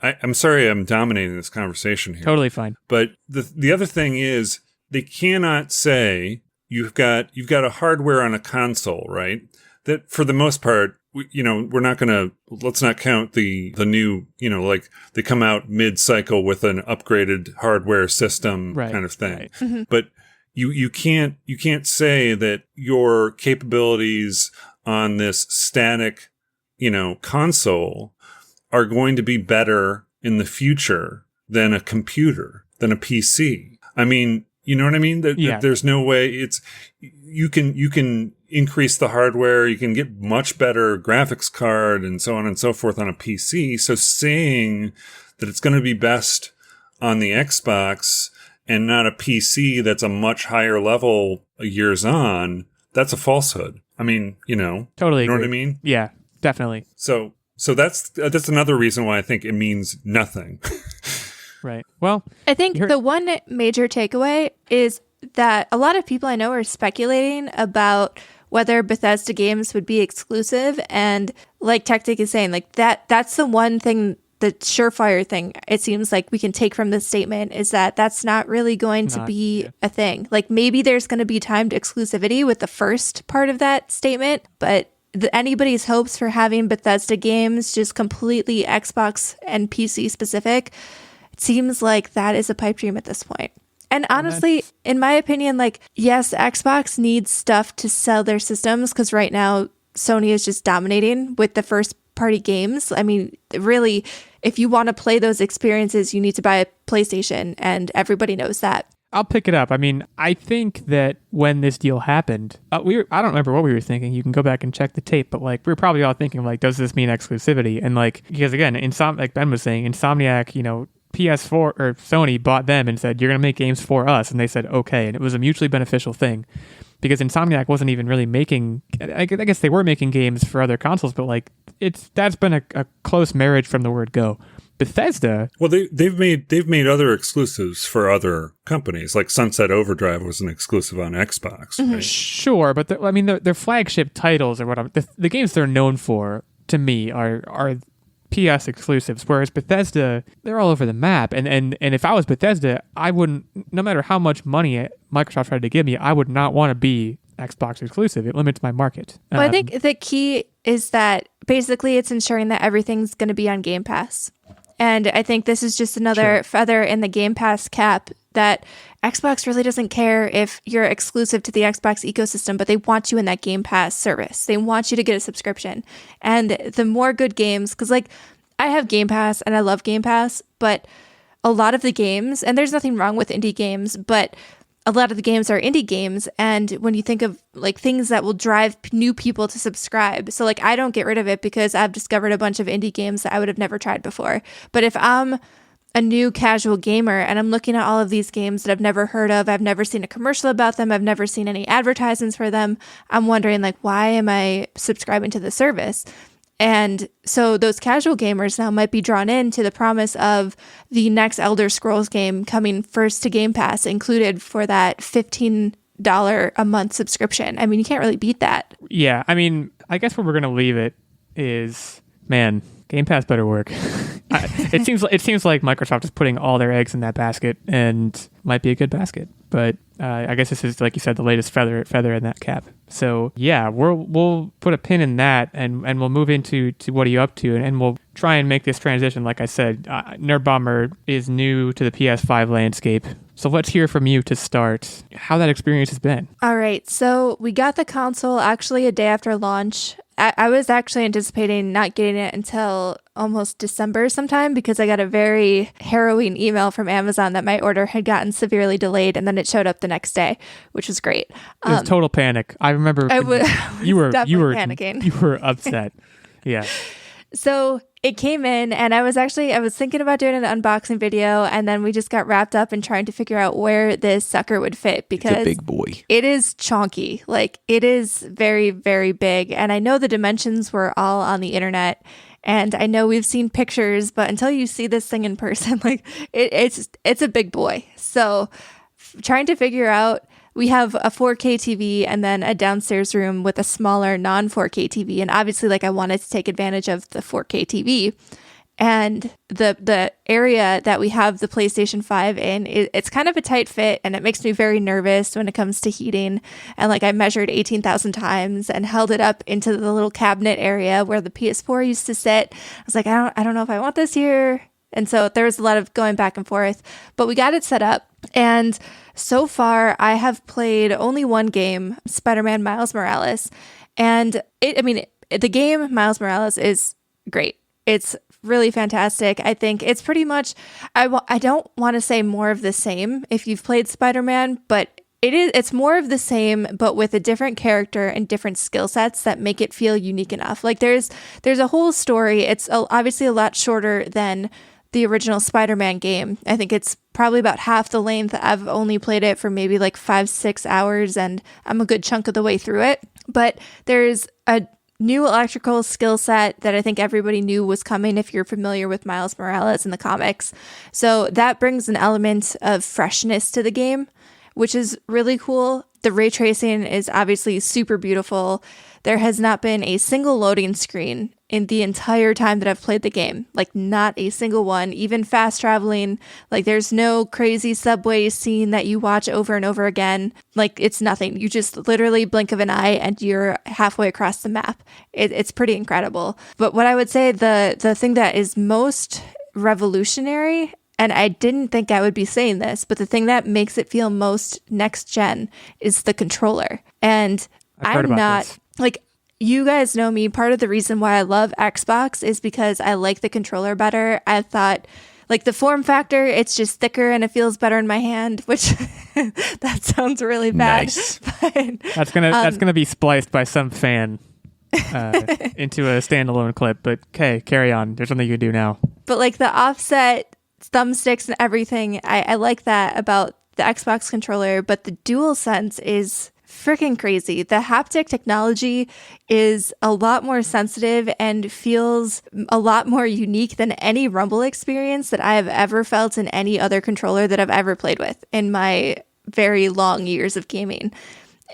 S2: I'm sorry I'm dominating this conversation here.
S1: Totally fine.
S2: But the other thing is they cannot say you've got a hardware on a console, right? That for the most part, we're not going to, let's not count the new, like they come out mid-cycle with an upgraded hardware system kind of thing.
S1: Right.
S3: Mm-hmm.
S2: But you can't say that your capabilities on this static, console are going to be better in the future than a computer, than a PC. I mean, you know what I mean? There's no way you can increase the hardware, you can get much better graphics card and so on and so forth on a PC. So saying that it's going to be best on the Xbox and not a PC that's a much higher level years on, that's a falsehood. I mean,
S1: totally
S2: you know
S1: agree.
S2: What I mean?
S1: Yeah, definitely.
S2: So that's another reason why I think it means nothing.
S1: Right. Well,
S3: I think the one major takeaway is that a lot of people I know are speculating about whether Bethesda games would be exclusive. And like Techtic is saying, like that's the one thing, the surefire thing it seems like we can take from this statement is that that's not really going to be a thing. Like maybe there's going to be timed exclusivity with the first part of that statement, but anybody's hopes for having Bethesda games just completely Xbox and PC specific, it seems like that is a pipe dream at this point. And honestly, in my opinion, like, yes, Xbox needs stuff to sell their systems because right now Sony is just dominating with the first party games. I mean, really, if you want to play those experiences, you need to buy a PlayStation, and everybody knows that.
S1: I'll pick it up. I mean, I think that when this deal happened, I don't remember what we were thinking. You can go back and check the tape, but like we were probably all thinking like, does this mean exclusivity? And like, because again, like Ben was saying, Insomniac, PS4 or Sony bought them and said, you're going to make games for us. And they said, okay. And it was a mutually beneficial thing because Insomniac wasn't even really making, I guess they were making games for other consoles, but like that's been a close marriage from the word go. Bethesda.
S2: Well, they've made other exclusives for other companies, like Sunset Overdrive was an exclusive on Xbox.
S3: Mm-hmm.
S2: Right?
S1: Sure, but their flagship titles or whatever, the games they're known for, to me, are PS exclusives, whereas Bethesda, they're all over the map. And if I was Bethesda, I wouldn't, no matter how much money Microsoft tried to give me, I would not want to be Xbox exclusive. It limits my market.
S3: Well, I think the key is that basically it's ensuring that everything's going to be on Game Pass. And I think this is just another feather in the Game Pass cap that Xbox really doesn't care if you're exclusive to the Xbox ecosystem, but they want you in that Game Pass service. They want you to get a subscription. And the more good games, because like I have Game Pass and I love Game Pass, but a lot of the games, and there's nothing wrong with indie games, but a lot of the games are indie games. And when you think of like things that will drive new people to subscribe, so like I don't get rid of it because I've discovered a bunch of indie games that I would have never tried before. But if I'm a new casual gamer and I'm looking at all of these games that I've never heard of, I've never seen a commercial about them, I've never seen any advertisements for them, I'm wondering like, why am I subscribing to the service? And so those casual gamers now might be drawn into the promise of the next Elder Scrolls game coming first to Game Pass, included for that $15 a month subscription. I mean, you can't really beat that.
S1: Yeah, I mean, I guess where we're going to leave it is, man, Game Pass better work. It seems like Microsoft is putting all their eggs in that basket and might be a good basket. But I guess this is, like you said, the latest feather in that cap. So yeah, we'll put a pin in that and we'll move into what are you up to, and we'll try and make this transition. Like I said, Nerdbomber is new to the PS5 landscape. So let's hear from you to start how that experience has been.
S3: All right, so we got the console actually a day after launch. I was actually anticipating not getting it until almost December sometime because I got a very harrowing email from Amazon that my order had gotten severely delayed, and then it showed up the next day, which was great.
S1: It was total panic. I remember you were panicking. You were upset. Yeah.
S3: So it came in, and I was thinking about doing an unboxing video, and then we just got wrapped up in trying to figure out where this sucker would fit because
S4: it's a big boy.
S3: It is chonky. Like, it is very, very big. And I know the dimensions were all on the internet, and I know we've seen pictures, but until you see this thing in person, like it's a big boy. So trying to figure out, we have a 4K TV and then a downstairs room with a smaller non-4K TV. And obviously, like, I wanted to take advantage of the 4K TV. And the area that we have the PlayStation 5 in, it's kind of a tight fit, and it makes me very nervous when it comes to heating. And like, I measured 18,000 times and held it up into the little cabinet area where the PS4 used to sit. I was like, I don't know if I want this here. And so there was a lot of going back and forth, but we got it set up. And so far, I have played only one game, Spider-Man Miles Morales. And the game Miles Morales is great. It's really fantastic. I think it's pretty much, I don't want to say more of the same if you've played Spider-Man, but it's more of the same, but with a different character and different skill sets that make it feel unique enough. Like there's a whole story. It's obviously a lot shorter than the original Spider-Man game. I think it's probably about half the length. I've only played it for maybe like 5-6 hours, and I'm a good chunk of the way through it. But there's a new electrical skill set that I think everybody knew was coming if you're familiar with Miles Morales in the comics. So that brings an element of freshness to the game, which is really cool. The ray tracing is obviously super beautiful. There has not been a single loading screen in the entire time that I've played the game. Like, not a single one, even fast traveling. Like, there's no crazy subway scene that you watch over and over again. Like, it's nothing. You just literally blink of an eye and you're halfway across the map. It's pretty incredible. But what I would say, the thing that is most revolutionary and I didn't think I would be saying this, but the thing that makes it feel most next gen is the controller. And
S1: I've heard
S3: I'm
S1: about
S3: not
S1: this.
S3: like, you guys know me. Part of the reason why I love Xbox is because I like the controller better. I thought, like, the form factor, it's just thicker and it feels better in my hand, which that sounds really bad.
S4: Nice.
S3: But,
S1: That's gonna be spliced by some fan into a standalone clip. But okay, carry on. There's something you can do now.
S3: but like the offset thumbsticks and everything, I like that about the Xbox controller, but the DualSense is freaking crazy. The haptic technology is a lot more sensitive and feels a lot more unique than any Rumble experience that I have ever felt in any other controller that I've ever played with in my very long years of gaming.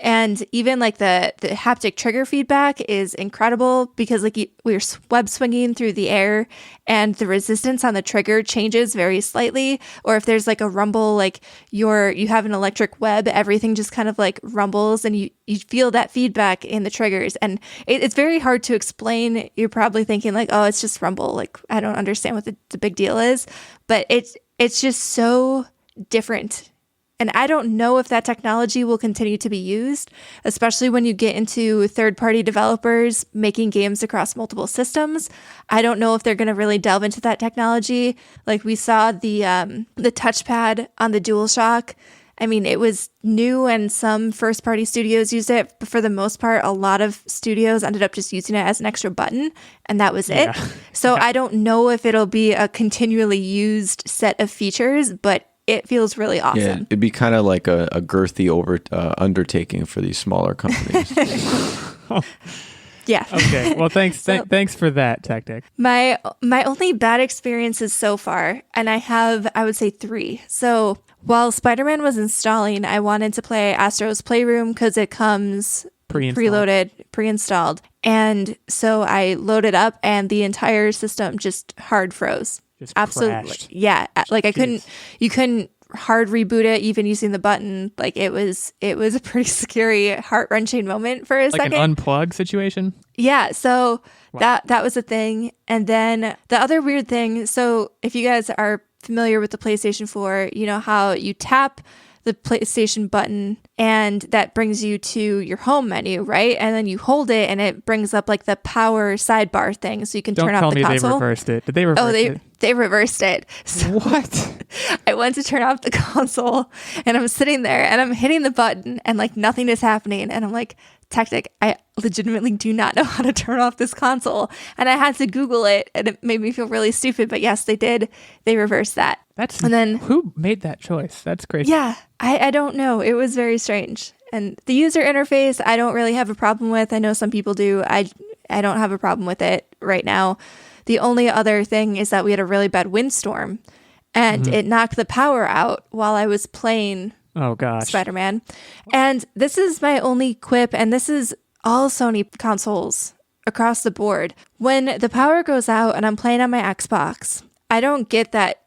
S3: And even like the haptic trigger feedback is incredible because like we're web swinging through the air and the resistance on the trigger changes very slightly. Or if there's like a rumble, like you have an electric web, everything just kind of like rumbles and you feel that feedback in the triggers. And it's very hard to explain. You're probably thinking like, oh, it's just rumble. Like I don't understand what the big deal is, but it's just so different. And I don't know if that technology will continue to be used, especially when you get into third-party developers making games across multiple systems. I don't know if they're going to really delve into that technology. Like we saw the touchpad on the DualShock. I mean, it was new and some first-party studios used it, but for the most part, a lot of studios ended up just using it as an extra button, and that was it. So I don't know if it'll be a continually used set of features, but it feels really awesome.
S4: Yeah, it'd be kind of like a girthy undertaking for these smaller companies.
S3: Yeah.
S1: Okay. Well, thanks for that, Techtic.
S3: My only bad experiences so far, and I would say 3. So while Spider-Man was installing, I wanted to play Astro's Playroom because it comes pre-installed. And so I loaded up and the entire system just hard froze.
S1: Just
S3: absolutely
S1: crashed.
S3: Yeah, like you couldn't hard reboot it even using the button. Like it was a pretty scary, heart-wrenching moment for a second.
S1: Like an unplug situation.
S3: Yeah, so that was a thing. And then the other weird thing, so if you guys are familiar with the PlayStation 4, you know how you tap the PlayStation button and that brings you to your home menu, right? And then you hold it and it brings up like the power sidebar thing so you can turn off the console.
S1: Don't tell me they reversed it. Did they reverse it?
S3: They reversed it. So
S1: what?
S3: I went to turn off the console and I'm sitting there and I'm hitting the button and like nothing is happening. And I'm like, Techtic, I legitimately do not know how to turn off this console. And I had to Google it and it made me feel really stupid. But yes, they did. They reversed that.
S1: Who made that choice? That's crazy.
S3: Yeah, I don't know. It was very strange. And the user interface, I don't really have a problem with. I know some people do. I don't have a problem with it right now. The only other thing is that we had a really bad windstorm and it knocked the power out while I was playing Spider-Man. And this is my only quip, and this is all Sony consoles across the board. When the power goes out and I'm playing on my Xbox, I don't get that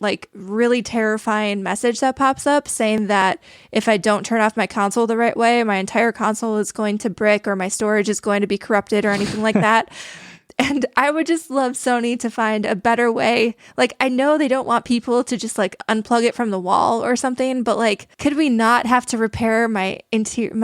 S3: like really terrifying message that pops up saying that if I don't turn off my console the right way, my entire console is going to brick or my storage is going to be corrupted or anything like that. And I would just love Sony to find a better way. Like, I know they don't want people to just like unplug it from the wall or something, but like, could we not have to repair my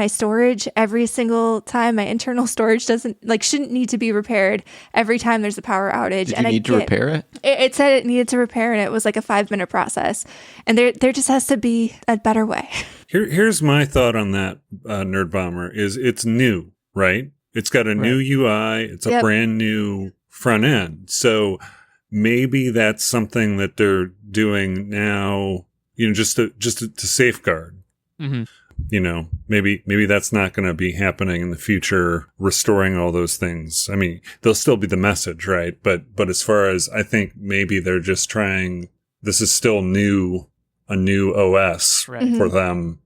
S3: storage every single time? My internal storage shouldn't need to be repaired every time there's a power outage.
S4: Did you need to repair it?
S3: It said it needed to repair, and it was like a 5-minute process. And there just has to be a better way.
S2: Here's my thought on that, Nerdbomber, is it's new, right? It's got a new UI. It's a brand new front end. So maybe that's something that they're doing now, you know, just to safeguard.
S1: Mm-hmm.
S2: You know, maybe that's not going to be happening in the future, restoring all those things. I mean, there'll still be the message, right? But as far as I think maybe they're just trying, this is still new, a new OS for them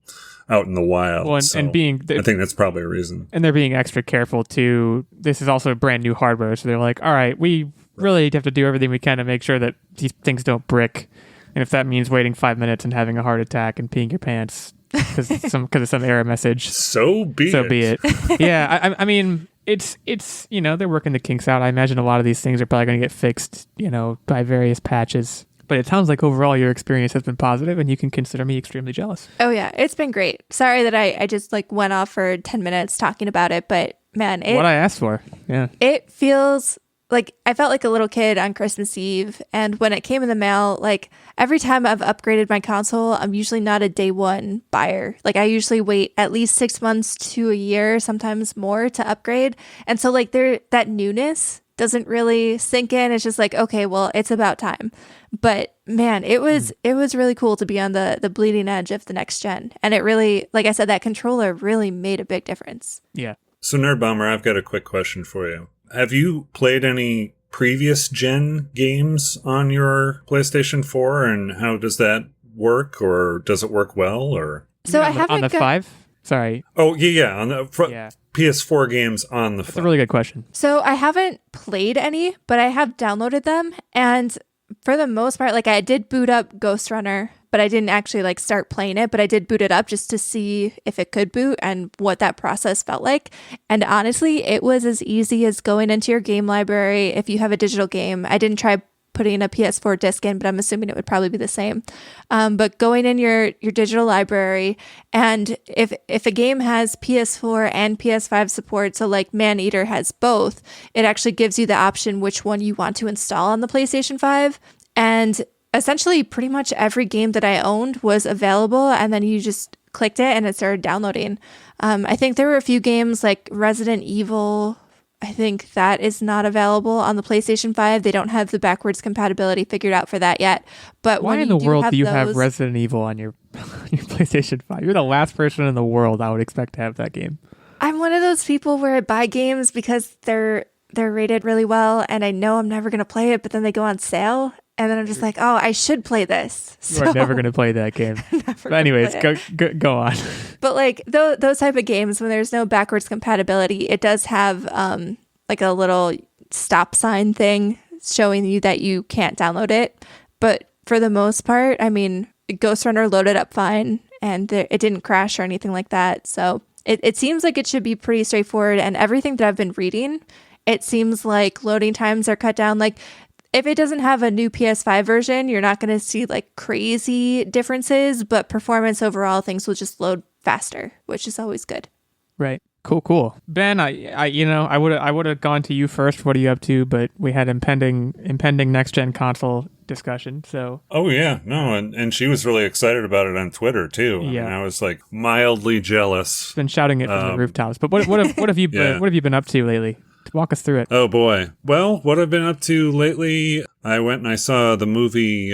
S2: out in the wild.
S1: Well,
S2: so
S1: I think
S2: that's probably a reason.
S1: And they're being extra careful too. This is also brand new hardware, so they're like, all right, we really have to do everything we can to make sure that these things don't brick. And if that means waiting 5 minutes and having a heart attack and peeing your pants because of some error message,
S2: so be it.
S1: Yeah, I mean, it's you know, they're working the kinks out. I imagine a lot of these things are probably going to get fixed, you know, by various patches. But it sounds like overall your experience has been positive, and you can consider me extremely jealous.
S3: Oh yeah, it's been great. Sorry that I just like went off for 10 minutes talking about it, but man,
S1: What I asked for, yeah.
S3: it feels like I felt like a little kid on Christmas Eve. And when it came in the mail, like every time I've upgraded my console, I'm usually not a day one buyer. Like I usually wait at least 6 months to a year, sometimes more, to upgrade. And so like that newness doesn't really sink in. It's just like, okay, well, it's about time. But man, it was really cool to be on the bleeding edge of the next gen. And it really, like I said, that controller really made a big difference.
S1: Yeah.
S2: So Nerdbomber, I've got a quick question for you. Have you played any previous gen games on your PlayStation 4, and how does that work, or does it work well, or?
S3: So I
S1: On
S3: haven't
S1: the 5? Sorry.
S2: Oh, yeah, on the
S1: Yeah.
S2: PS4 games on the
S1: That's a really good question.
S3: So I haven't played any, but I have downloaded them. And for the most part, like I did boot up Ghost Runner, but I didn't actually like start playing it, but I did boot it up just to see if it could boot and what that process felt like. And honestly, it was as easy as going into your game library. If you have a digital game, I didn't try putting a PS4 disc in, but I'm assuming it would probably be the same. But going in your digital library, and if a game has PS4 and PS5 support, so like Maneater has both, it actually gives you the option which one you want to install on the PlayStation 5. And essentially pretty much every game that I owned was available, and then you just clicked it and it started downloading. I think there were a few games like Resident Evil. I think that is not available on the PlayStation 5. They don't have the backwards compatibility figured out for that yet. But
S1: Why
S3: when
S1: in the world do you
S3: those,
S1: have Resident Evil on your PlayStation 5? You're the last person in the world I would expect to have that game.
S3: I'm one of those people where I buy games because they're rated really well, and I know I'm never going to play it, but then they go on sale. And then I'm just like, oh, I should play this.
S1: You are never going to play that game. But anyways, go on.
S3: But like those type of games, when there's no backwards compatibility, it does have like a little stop sign thing showing you that you can't download it. But for the most part, I mean, Ghost Runner loaded up fine, and it didn't crash or anything like that. So it seems like it should be pretty straightforward. And everything that I've been reading, it seems like loading times are cut down. Like, if it doesn't have a new PS5 version, you're not going to see like crazy differences, but performance overall, things will just load faster, which is always good.
S1: Right. Cool. Ben, I would have gone to you first. What are you up to? But we had impending next gen console discussion. So.
S2: Oh yeah, no, and she was really excited about it on Twitter too.
S1: Yeah.
S2: And I was like mildly jealous.
S1: Been shouting it from the rooftops. But what have you
S2: Yeah.
S1: what have you been up to lately? Walk us through it.
S2: Oh boy. Well, what I've been up to lately, I went and I saw the movie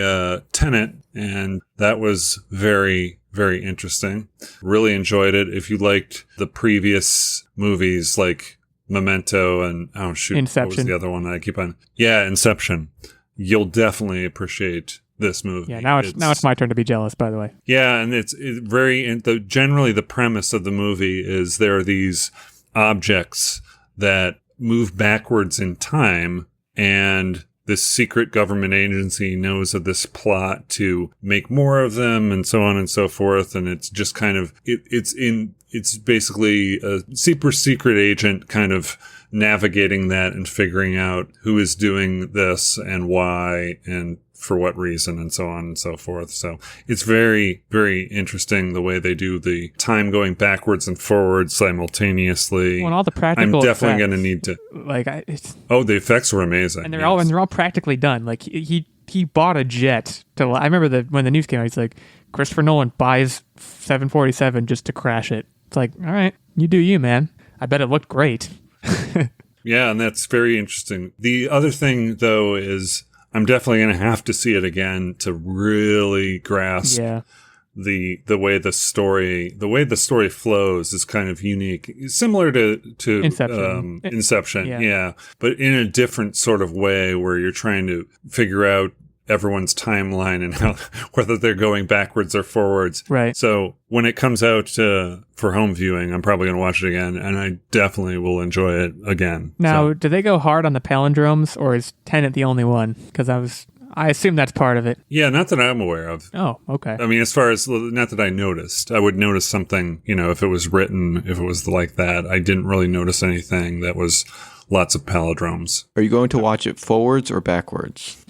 S2: Tenet, and that was very, very interesting. Really enjoyed it. If you liked the previous movies like Memento and
S1: Inception.
S2: What was the other one that I keep on? Yeah, Inception. You'll definitely appreciate this movie.
S1: Yeah, now it's my turn to be jealous, by the way.
S2: Yeah, and generally the premise of the movie is there are these objects that move backwards in time, and this secret government agency knows of this plot to make more of them, and so on and so forth. And it's just kind of it's basically a super secret agent kind of navigating that and figuring out who is doing this and why and for what reason, and so on and so forth. So it's very, very interesting the way they do the time going backwards and forwards simultaneously.
S1: Well, and all the practical
S2: I'm definitely going to
S1: effects,
S2: need to. The effects were amazing,
S1: and they're all practically done. Like he bought a jet to. I remember when the news came out, he's like, Christopher Nolan buys 747 just to crash it. It's like, all right, you do you, man. I bet it looked great.
S2: Yeah, and that's very interesting. The other thing, though, is I'm definitely going to have to see it again to really grasp the way the story flows is kind of unique, similar to Inception. Yeah, but in a different sort of way where you're trying to figure out everyone's timeline and how whether they're going backwards or forwards.
S1: Right.
S2: So when it comes out for home viewing, I'm probably going to watch it again, and I definitely will enjoy it again.
S1: Now, do they go hard on the palindromes, or is Tenet the only one? Because I assume that's part of it.
S2: Yeah, not that I'm aware of.
S1: Oh, okay.
S2: I mean, as far as, not that I noticed. I would notice something, if it was written, if it was like that. I didn't really notice anything that was lots of palindromes.
S4: Are you going to watch it forwards or backwards?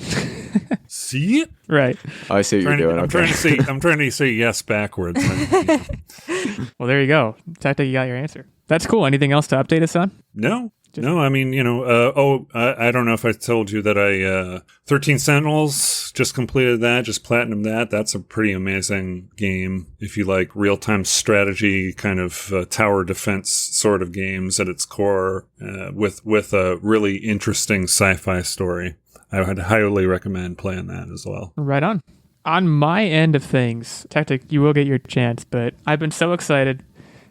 S2: See?
S1: Right.
S4: Oh, I see what you're doing.
S2: I'm trying to say yes backwards.
S1: Well, there you go. Techtic, you got your answer. That's cool. Anything else to update us on?
S2: No. I mean, I don't know if I told you that I 13 Sentinels, just completed that, just platinum that. That's a pretty amazing game if you like real-time strategy kind of tower defense sort of games at its core, with a really interesting sci-fi story. I would highly recommend playing that as well.
S1: Right on. On my end of things, Techtic, you will get your chance, but I've been so excited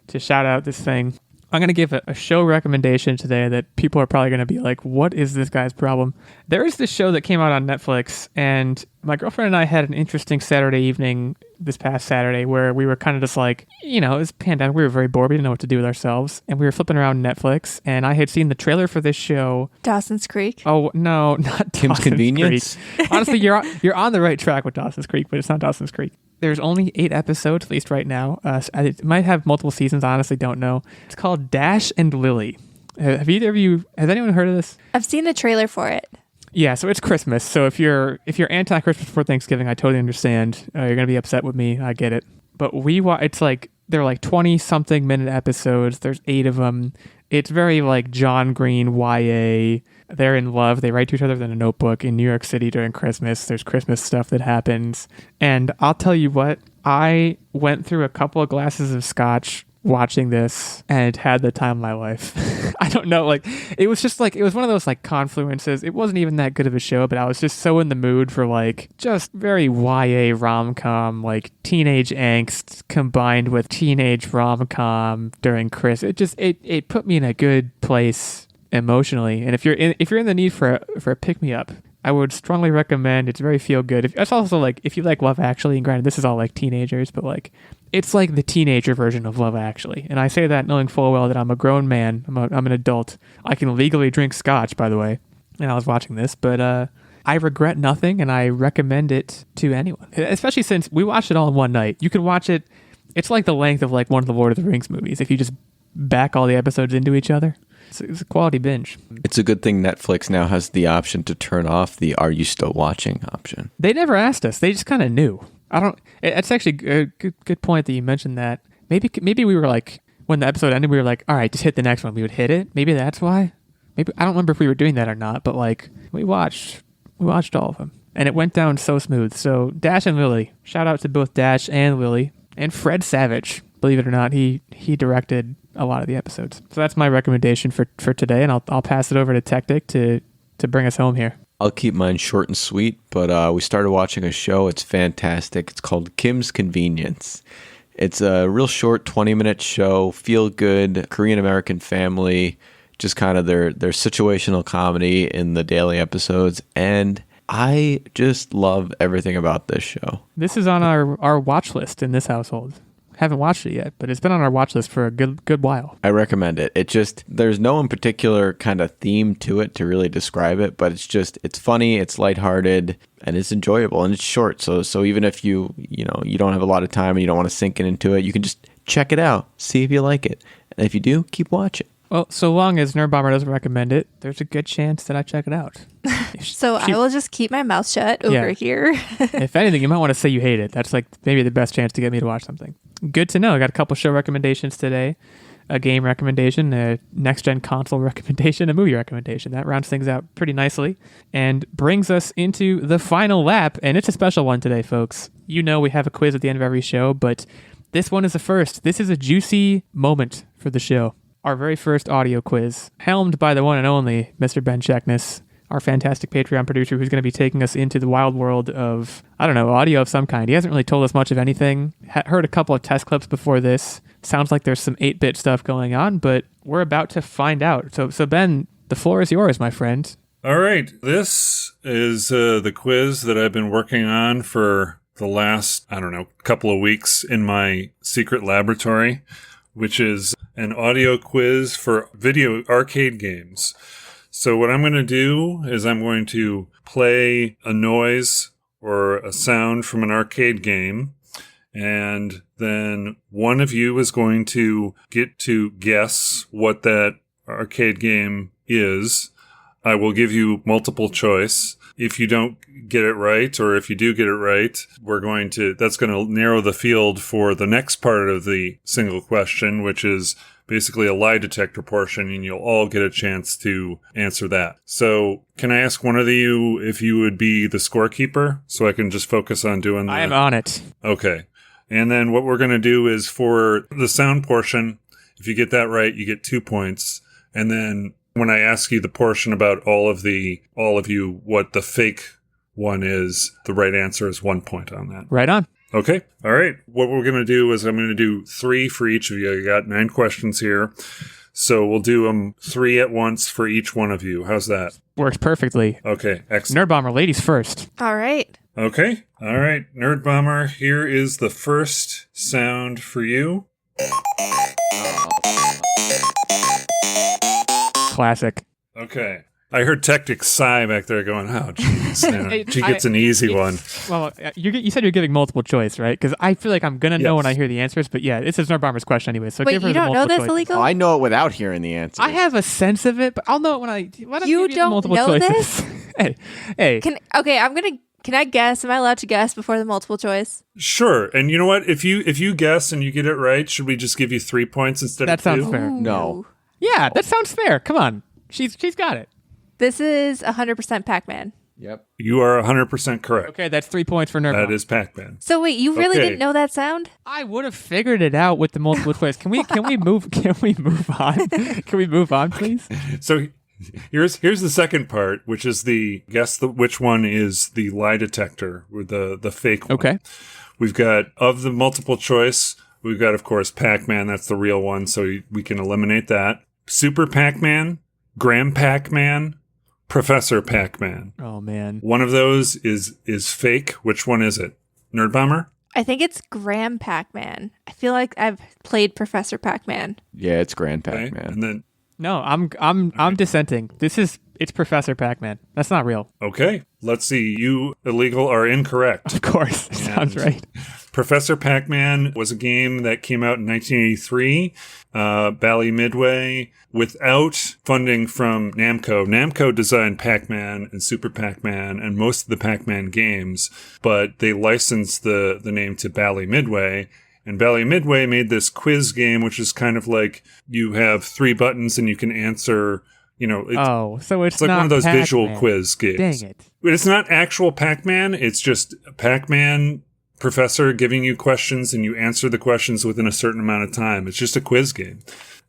S1: to shout out this thing. I'm going to give a show recommendation today that people are probably going to be like, what is this guy's problem? There is this show that came out on Netflix, and my girlfriend and I had an interesting Saturday evening this past Saturday where we were kind of just like, it was pandemic. We were very bored. We didn't know what to do with ourselves. And we were flipping around Netflix, and I had seen the trailer for this show.
S3: Dawson's Creek.
S1: Oh, no, not
S4: Kim's
S1: Dawson's
S4: Convenience.
S1: Creek. Honestly, you're on the right track with Dawson's Creek, but it's not Dawson's Creek. There's only 8 episodes, at least right now. It might have multiple seasons. I honestly don't know. It's called Dash and Lily. Has anyone heard of this?
S3: I've seen the trailer for it.
S1: Yeah, so it's Christmas. So if you're anti-Christmas for Thanksgiving, I totally understand. You're gonna be upset with me. I get it. But it's like they're like 20-something minute episodes. There's 8 of them. It's very like John Green YA. They're in love. They write to each other in a notebook in New York City during Christmas. There's Christmas stuff that happens. And I'll tell you what, I went through a couple of glasses of scotch watching this and had the time of my life. I don't know, it was one of those like confluences. It wasn't even that good of a show, but I was just so in the mood for like just very YA rom-com, like teenage angst combined with teenage rom-com during Christmas. It put me in a good place emotionally. And if you're in the need for a pick-me-up, I would strongly recommend. It's very feel good. It's also like if you like Love Actually, and granted this is all like teenagers, but like it's like the teenager version of Love Actually. And I say that knowing full well that I'm a grown man. I'm an adult. I can legally drink scotch, by the way. And I was watching this, but I regret nothing, and I recommend it to anyone. Especially since we watched it all in one night. You can watch it. It's like the length of like one of the Lord of the Rings movies if you just back all the episodes into each other. It's a quality binge.
S4: It's a good thing Netflix now has the option to turn off the "Are you still watching?" option.
S1: They never asked us. They just kind of knew. It's actually a good point that you mentioned that. Maybe we were like, when the episode ended, we were like, all right, just hit the next one. We would hit it. Maybe that's why. Maybe I don't remember if we were doing that or not, but like we watched all of them, and it went down so smooth. So Dash and Lily. Shout out to both Dash and Lily and Fred Savage. Believe it or not, he directed a lot of the episodes. So that's my recommendation for today, and I'll pass it over to Techtic to bring us home here.
S4: I'll keep mine short and sweet, but we started watching a show. It's fantastic. It's called Kim's Convenience. It's a real short 20-minute show, feel good, Korean-American family, just kind of their situational comedy in the daily episodes, and I just love everything about this show.
S1: This is on our watch list in this household. Haven't watched it yet, but it's been on our watch list for a good while.
S4: I recommend it. It just, there's no in particular kind of theme to it to really describe it, but it's funny, it's lighthearted, and it's enjoyable, and it's short. So even if you don't have a lot of time and you don't want to sink into it, you can just check it out, see if you like it. And if you do, keep watching.
S1: Well, so long as Nerdbomber doesn't recommend it, there's a good chance that I check it out.
S3: So I will just keep my mouth shut over here.
S1: If anything, you might want to say you hate it. That's like maybe the best chance to get me to watch something. Good to know. I got a couple show recommendations today, a game recommendation, a next-gen console recommendation, a movie recommendation. That rounds things out pretty nicely and brings us into the final lap. And it's a special one today, folks. You know we have a quiz at the end of every show, but this one is the first. This is a juicy moment for the show. Our very first audio quiz, helmed by the one and only Mr. Ben Checkness, our fantastic Patreon producer who's going to be taking us into the wild world of, I don't know, audio of some kind. He hasn't really told us much of anything. Heard a couple of test clips before this. Sounds like there's some 8-bit stuff going on, but we're about to find out. So Ben, the floor is yours, my friend.
S2: All right. This is the quiz that I've been working on for the last, couple of weeks in my secret laboratory, which is an audio quiz for video arcade games. So what I'm going to do is I'm going to play a noise or a sound from an arcade game, and then one of you is going to get to guess what that arcade game is. I will give you multiple choice. If you don't get it right, or if you do get it right, that's going to narrow the field for the next part of the single question, which is basically a lie detector portion, and you'll all get a chance to answer that. So can I ask one of you if you would be the scorekeeper so I can just focus on doing that?
S1: I am on it.
S2: Okay. And then what we're going to do is for the sound portion, if you get that right, you get 2 points. And then when I ask you the portion about all of you, what the fake one is, the right answer is 1 point on that.
S1: Right on.
S2: Okay. All right. What we're going to do is I'm going to do 3 for each of you. I got 9 questions here. So we'll do them 3 at once for each one of you. How's that?
S1: Works perfectly.
S2: Okay. Excellent.
S1: Nerdbomber, ladies first.
S3: All right.
S2: Okay. All right. Nerdbomber, here is the first sound for you.
S1: Classic.
S2: Okay. I heard Techtic sigh back there going, oh, jeez. She gets an easy one.
S1: Well, you said you're giving multiple choice, right? Because I feel like I'm going to know when I hear the answers. But yeah, it's Nerdbomber's question anyway. So
S3: Wait,
S1: give her
S3: you
S1: the
S3: don't know
S1: multiple
S3: this,
S1: choice.
S3: Illeagle?
S4: Oh, I know it without hearing the answer.
S1: I have a sense of it, but I'll know it when I. Why don't
S3: You
S1: give
S3: don't
S1: the multiple
S3: know
S1: choices? hey.
S3: Can I guess? Am I allowed to guess before the multiple choice?
S2: Sure. And you know what? If you guess and you get it right, should we just give you 3 points instead
S1: That
S2: of 2?
S1: sounds fair.
S4: No.
S1: Yeah, that sounds fair. Come on, she's got it.
S3: This is 100% Pac-Man.
S4: Yep.
S2: You are 100% correct.
S1: Okay, that's 3 points for Nerdbomber.
S2: That is Pac-Man.
S3: So wait, you really
S2: Okay.
S3: didn't know that sound?
S1: I would have figured it out with the multiple choice. Can we move on? Can we move on, please?
S2: So here's the second part, which is the guess which one is the lie detector or the fake one.
S1: Okay.
S2: We've got of the multiple choice. We've got, of course, Pac-Man. That's the real one, so we can eliminate that. Super Pac-Man, Graham Pac-Man, Professor Pac-Man.
S1: Oh man.
S2: One of those is fake. Which one is it? Nerdbomber?
S3: I think it's Graham Pac-Man. I feel like I've played Professor Pac-Man.
S4: Yeah, it's Grand
S2: Okay.
S4: Pac-Man.
S2: And then
S1: No, I'm dissenting. It's Professor Pac-Man. That's not real.
S2: okay, let's see. You, Illeagle, are incorrect.
S1: Of course. Sounds right.
S2: Professor Pac-Man was a game that came out in 1983, Bally Midway, without funding from Namco. Namco designed Pac-Man and Super Pac-Man and most of the Pac-Man games, but they licensed the name to Bally Midway. And Bally Midway made this quiz game, which is kind of like you have 3 buttons and you can answer,
S1: So it's
S2: it's like
S1: not
S2: one of those
S1: Pac-Man.
S2: visual quiz games.
S1: Dang it.
S2: But it's not actual Pac-Man. It's just Pac-Man professor giving you questions and you answer the questions within a certain amount of time. It's just a quiz game.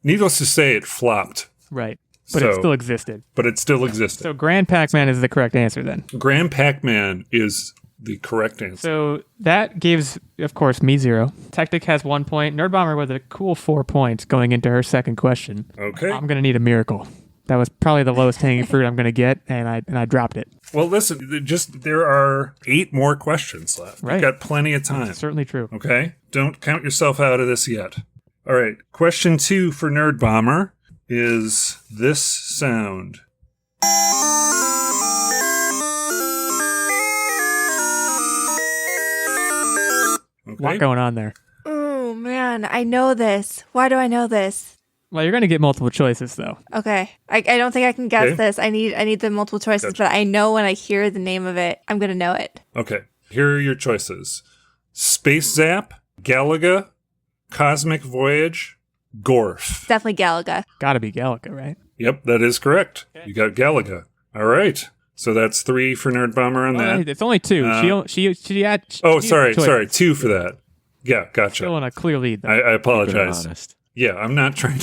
S2: Needless to say, it flopped.
S1: Right. But it
S2: So-
S1: still existed.
S2: But it still existed.
S1: So Grand Pac-Man is the correct answer then.
S2: Grand Pac-Man is the correct answer.
S1: So that gives, of course, me 0. Techtic has 1 point. Nerdbomber with a cool 4 points going into her second question.
S2: Okay.
S1: I'm going to need a miracle. That was probably the lowest hanging fruit I'm going to get, and I dropped it.
S2: Well, listen, there are 8 more questions left.
S1: Right.
S2: You've got plenty of time.
S1: Certainly true.
S2: Okay? Don't count yourself out of this yet. All right. Question 2 for Nerdbomber is this sound. Okay.
S1: Lot going on there.
S3: Oh man, I know this. Why do I know this?
S1: Well, you're going to get multiple choices, though.
S3: Okay, I don't think I can guess
S2: Okay.
S3: this. I need the multiple choices,
S2: Gotcha.
S3: but I know when I hear the name of it, I'm gonna know it.
S2: Okay. Here are your choices. Space Zap, Galaga, Cosmic Voyage, Gorf.
S3: Definitely Galaga.
S1: Got to be Galaga, right?
S2: Yep, that is correct. You got Galaga. All right. So that's 3 for Nerdbomber on that.
S1: It's only 2. She had.
S2: Oh,
S1: she
S2: sorry,
S1: had choices.
S2: 2 for that. Yeah, gotcha.
S1: Still in a clear lead. Though.
S2: I
S4: Keep it
S2: apologize.
S4: honest.
S2: Yeah, I'm not trying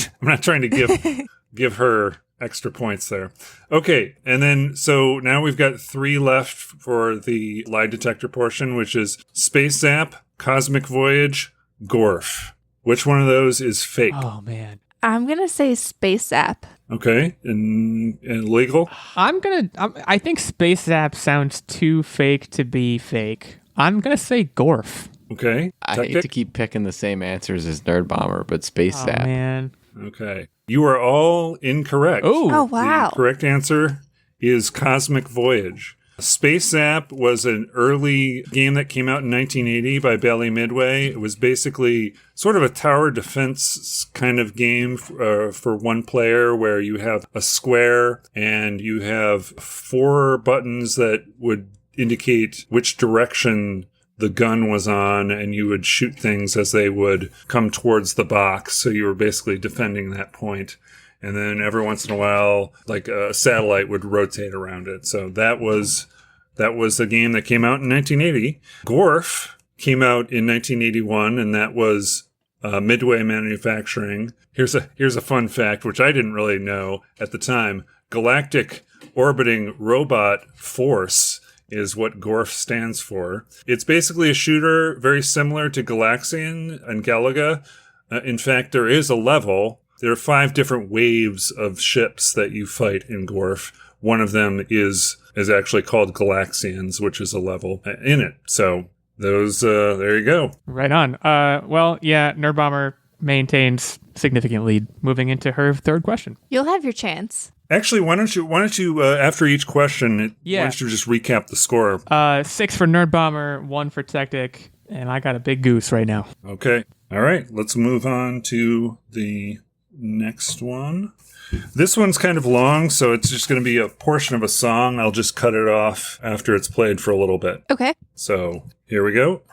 S2: to give her extra points there. Okay, and then so now we've got 3 left for the lie detector portion, which is Space Zap, Cosmic Voyage, Gorf. Which one of those is fake?
S1: Oh man.
S3: I'm gonna say Space Zap.
S2: Okay, and legal.
S1: I think Space Zap sounds too fake to be fake. I'm gonna say Gorf.
S2: Okay,
S4: I hate
S2: Techtic?
S4: to keep picking the same answers as Nerdbomber, but Space
S1: Oh
S4: Zap.
S1: man.
S2: Okay, you are all incorrect.
S1: Oh.
S3: Oh wow.
S2: The correct answer is Cosmic Voyage. Space Zap was an early game that came out in 1980 by Bally Midway. It was basically sort of a tower defense kind of game for one player, where you have a square and you have 4 buttons that would indicate which direction the gun was on, and you would shoot things as they would come towards the box. So you were basically defending that point. And then every once in a while, like a satellite would rotate around it. So that was a game that came out in 1980. Gorf came out in 1981, and that was Midway Manufacturing. Here's a fun fact, which I didn't really know at the time. Galactic Orbiting Robot Force is what Gorf stands for. It's basically a shooter very similar to Galaxian and Galaga. In fact, there is a level. There are 5 different waves of ships that you fight in Gorf. One of them is actually called Galaxians, which is a level in it. So those, there you go.
S1: Right on. Well, yeah, Nerdbomber maintains significant lead. Moving into her third question.
S3: You'll have your chance.
S2: Actually, why don't you after each question, why
S1: Yeah.
S2: don't you just recap the score?
S1: 6 for Nerdbomber, 1 for Techtic, and I got a big goose right now.
S2: Okay. All right. Let's move on to the next one. This one's kind of long, so it's just going to be a portion of a song. I'll just cut it off after it's played for a little bit.
S3: Okay.
S2: So here we go.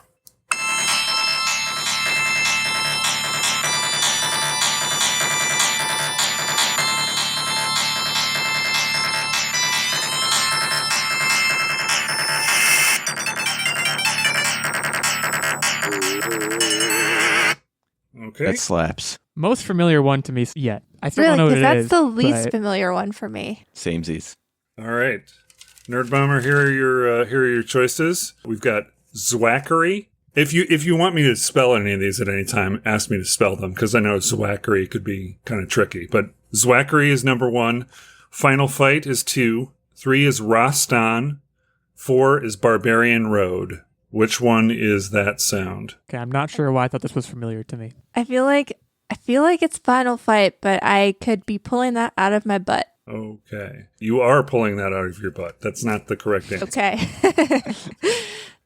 S2: Okay.
S4: That slaps.
S1: Most familiar one to me yet. I still
S3: Really?
S1: don't know what
S3: Because
S1: it
S3: that's
S1: is.
S3: the least
S1: but-
S3: familiar one for me.
S4: Samesies.
S2: All right. Nerdbomber, here are your choices. We've got Zwackery. If you want me to spell any of these at any time, ask me to spell them, because I know Zwackery could be kind of tricky. But Zwackery is number 1. Final Fight is 2. 3 is Rostan. 4 is Barbarian Road. Which one is that sound?
S1: Okay, I'm not sure why I thought this was familiar to me.
S3: I feel like it's Final Fight, but I could be pulling that out of my butt.
S2: Okay. You are pulling that out of your butt. That's not the correct answer.
S3: Okay.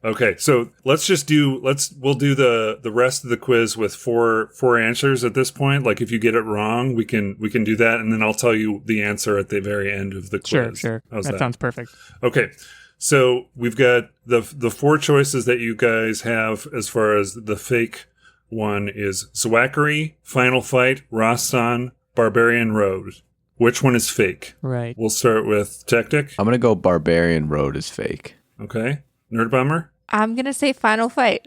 S2: Okay, so we'll do the rest of the quiz with four answers at this point. Like if you get it wrong, we can do that, and then I'll tell you the answer at the very end of the quiz.
S1: Sure.
S2: How's
S1: That sounds perfect.
S2: Okay. So we've got the 4 choices that you guys have as far as the fake one is Zwackery, Final Fight, Rostan, Barbarian Road. Which one is fake?
S1: Right.
S2: We'll start with Techtic.
S4: I'm going to go Barbarian Road is fake.
S2: Okay. Nerdbomber?
S3: I'm going to say Final Fight.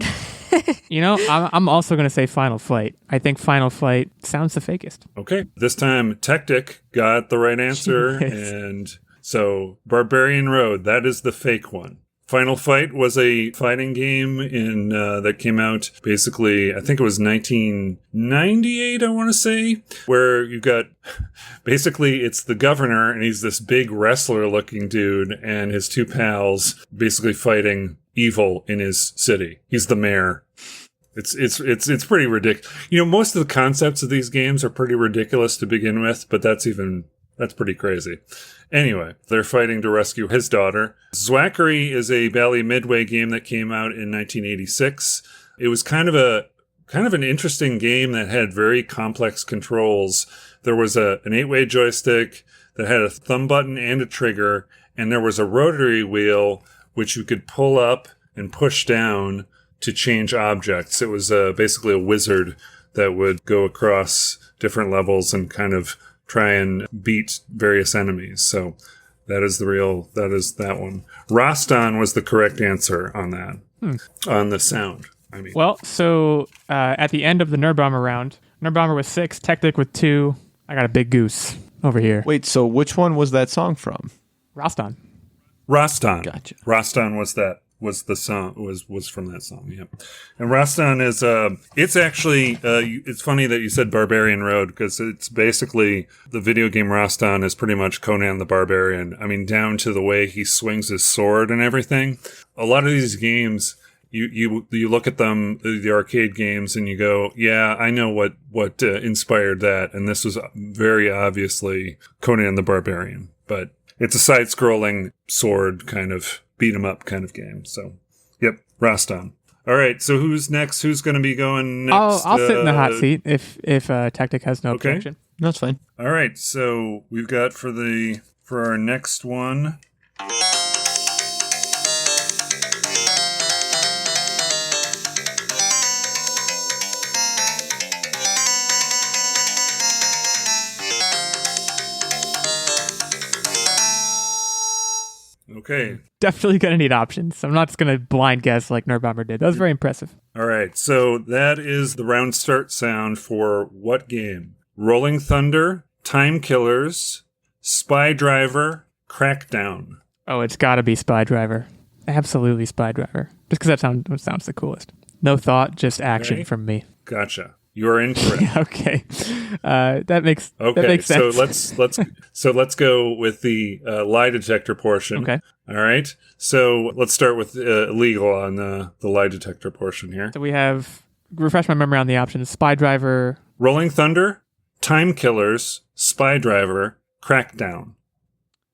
S1: You know, I'm also going to say Final Fight. I think Final Fight sounds the fakest.
S2: Okay. This time, Techtic got the right answer,
S1: Yes.
S2: and so Barbarian Road, that is the fake one. Final Fight was a fighting game in that came out basically, I think it was 1998, I want to say, where you got basically it's the governor, and he's this big wrestler-looking dude, and his 2 pals basically fighting evil in his city. He's the mayor. It's pretty ridiculous. You know, most of the concepts of these games are pretty ridiculous to begin with, but that's pretty crazy. Anyway, they're fighting to rescue his daughter. Zwackery is a Bally Midway game that came out in 1986. It was kind of an interesting game that had very complex controls. There was an 8-way joystick that had a thumb button and a trigger, and there was a rotary wheel which you could pull up and push down to change objects. It was basically a wizard that would go across different levels and kind of try and beat various enemies. So that is that one. Rostan was the correct answer on that. On the sound, I mean.
S1: Well, so at the end of the Nerdbomber round, Nerdbomber with 6, Techtic with 2. I got a big goose over here.
S4: Wait, so which one was that song from?
S1: Rostan.
S2: Rostan.
S4: Gotcha.
S2: Rostan was the song was from that song. Yep. And Rostan is it's actually it's funny that you said Barbarian Road, because it's basically the video game Rostan is pretty much Conan the Barbarian. I mean, down to the way he swings his sword and everything. A lot of these games, you look at them, the arcade games, and you go, yeah, I know what inspired that, and this was very obviously Conan the Barbarian, but it's a side-scrolling sword kind of beat 'em up kind of game. So, yep, Rastan. All right, so who's next? Who's going to be going next?
S1: I'll sit in the hot seat if Techtic has no
S2: Okay.
S1: objection.
S4: That's fine.
S2: All right, so we've got for our next one. Okay.
S1: Definitely gonna need options. I'm not just gonna blind guess like Nerdbomber did. That was very impressive.
S2: All right, so that is the round start sound for what game? Rolling Thunder, Time Killers, Spy Driver, Crackdown.
S1: Oh, it's gotta be Spy Driver. Absolutely Spy Driver. Just because that sounds the coolest. No thought, just action
S2: Okay.
S1: from me.
S2: Gotcha. You are incorrect.
S1: Okay, that makes
S2: Okay,
S1: sense.
S2: so let's go with the lie detector portion.
S1: Okay.
S2: All right. So let's start with Illeagle on the lie detector portion here.
S1: So we have refresh my memory on the options: Spy Driver.
S2: Rolling Thunder, Time Killers, Spy Driver, Crackdown.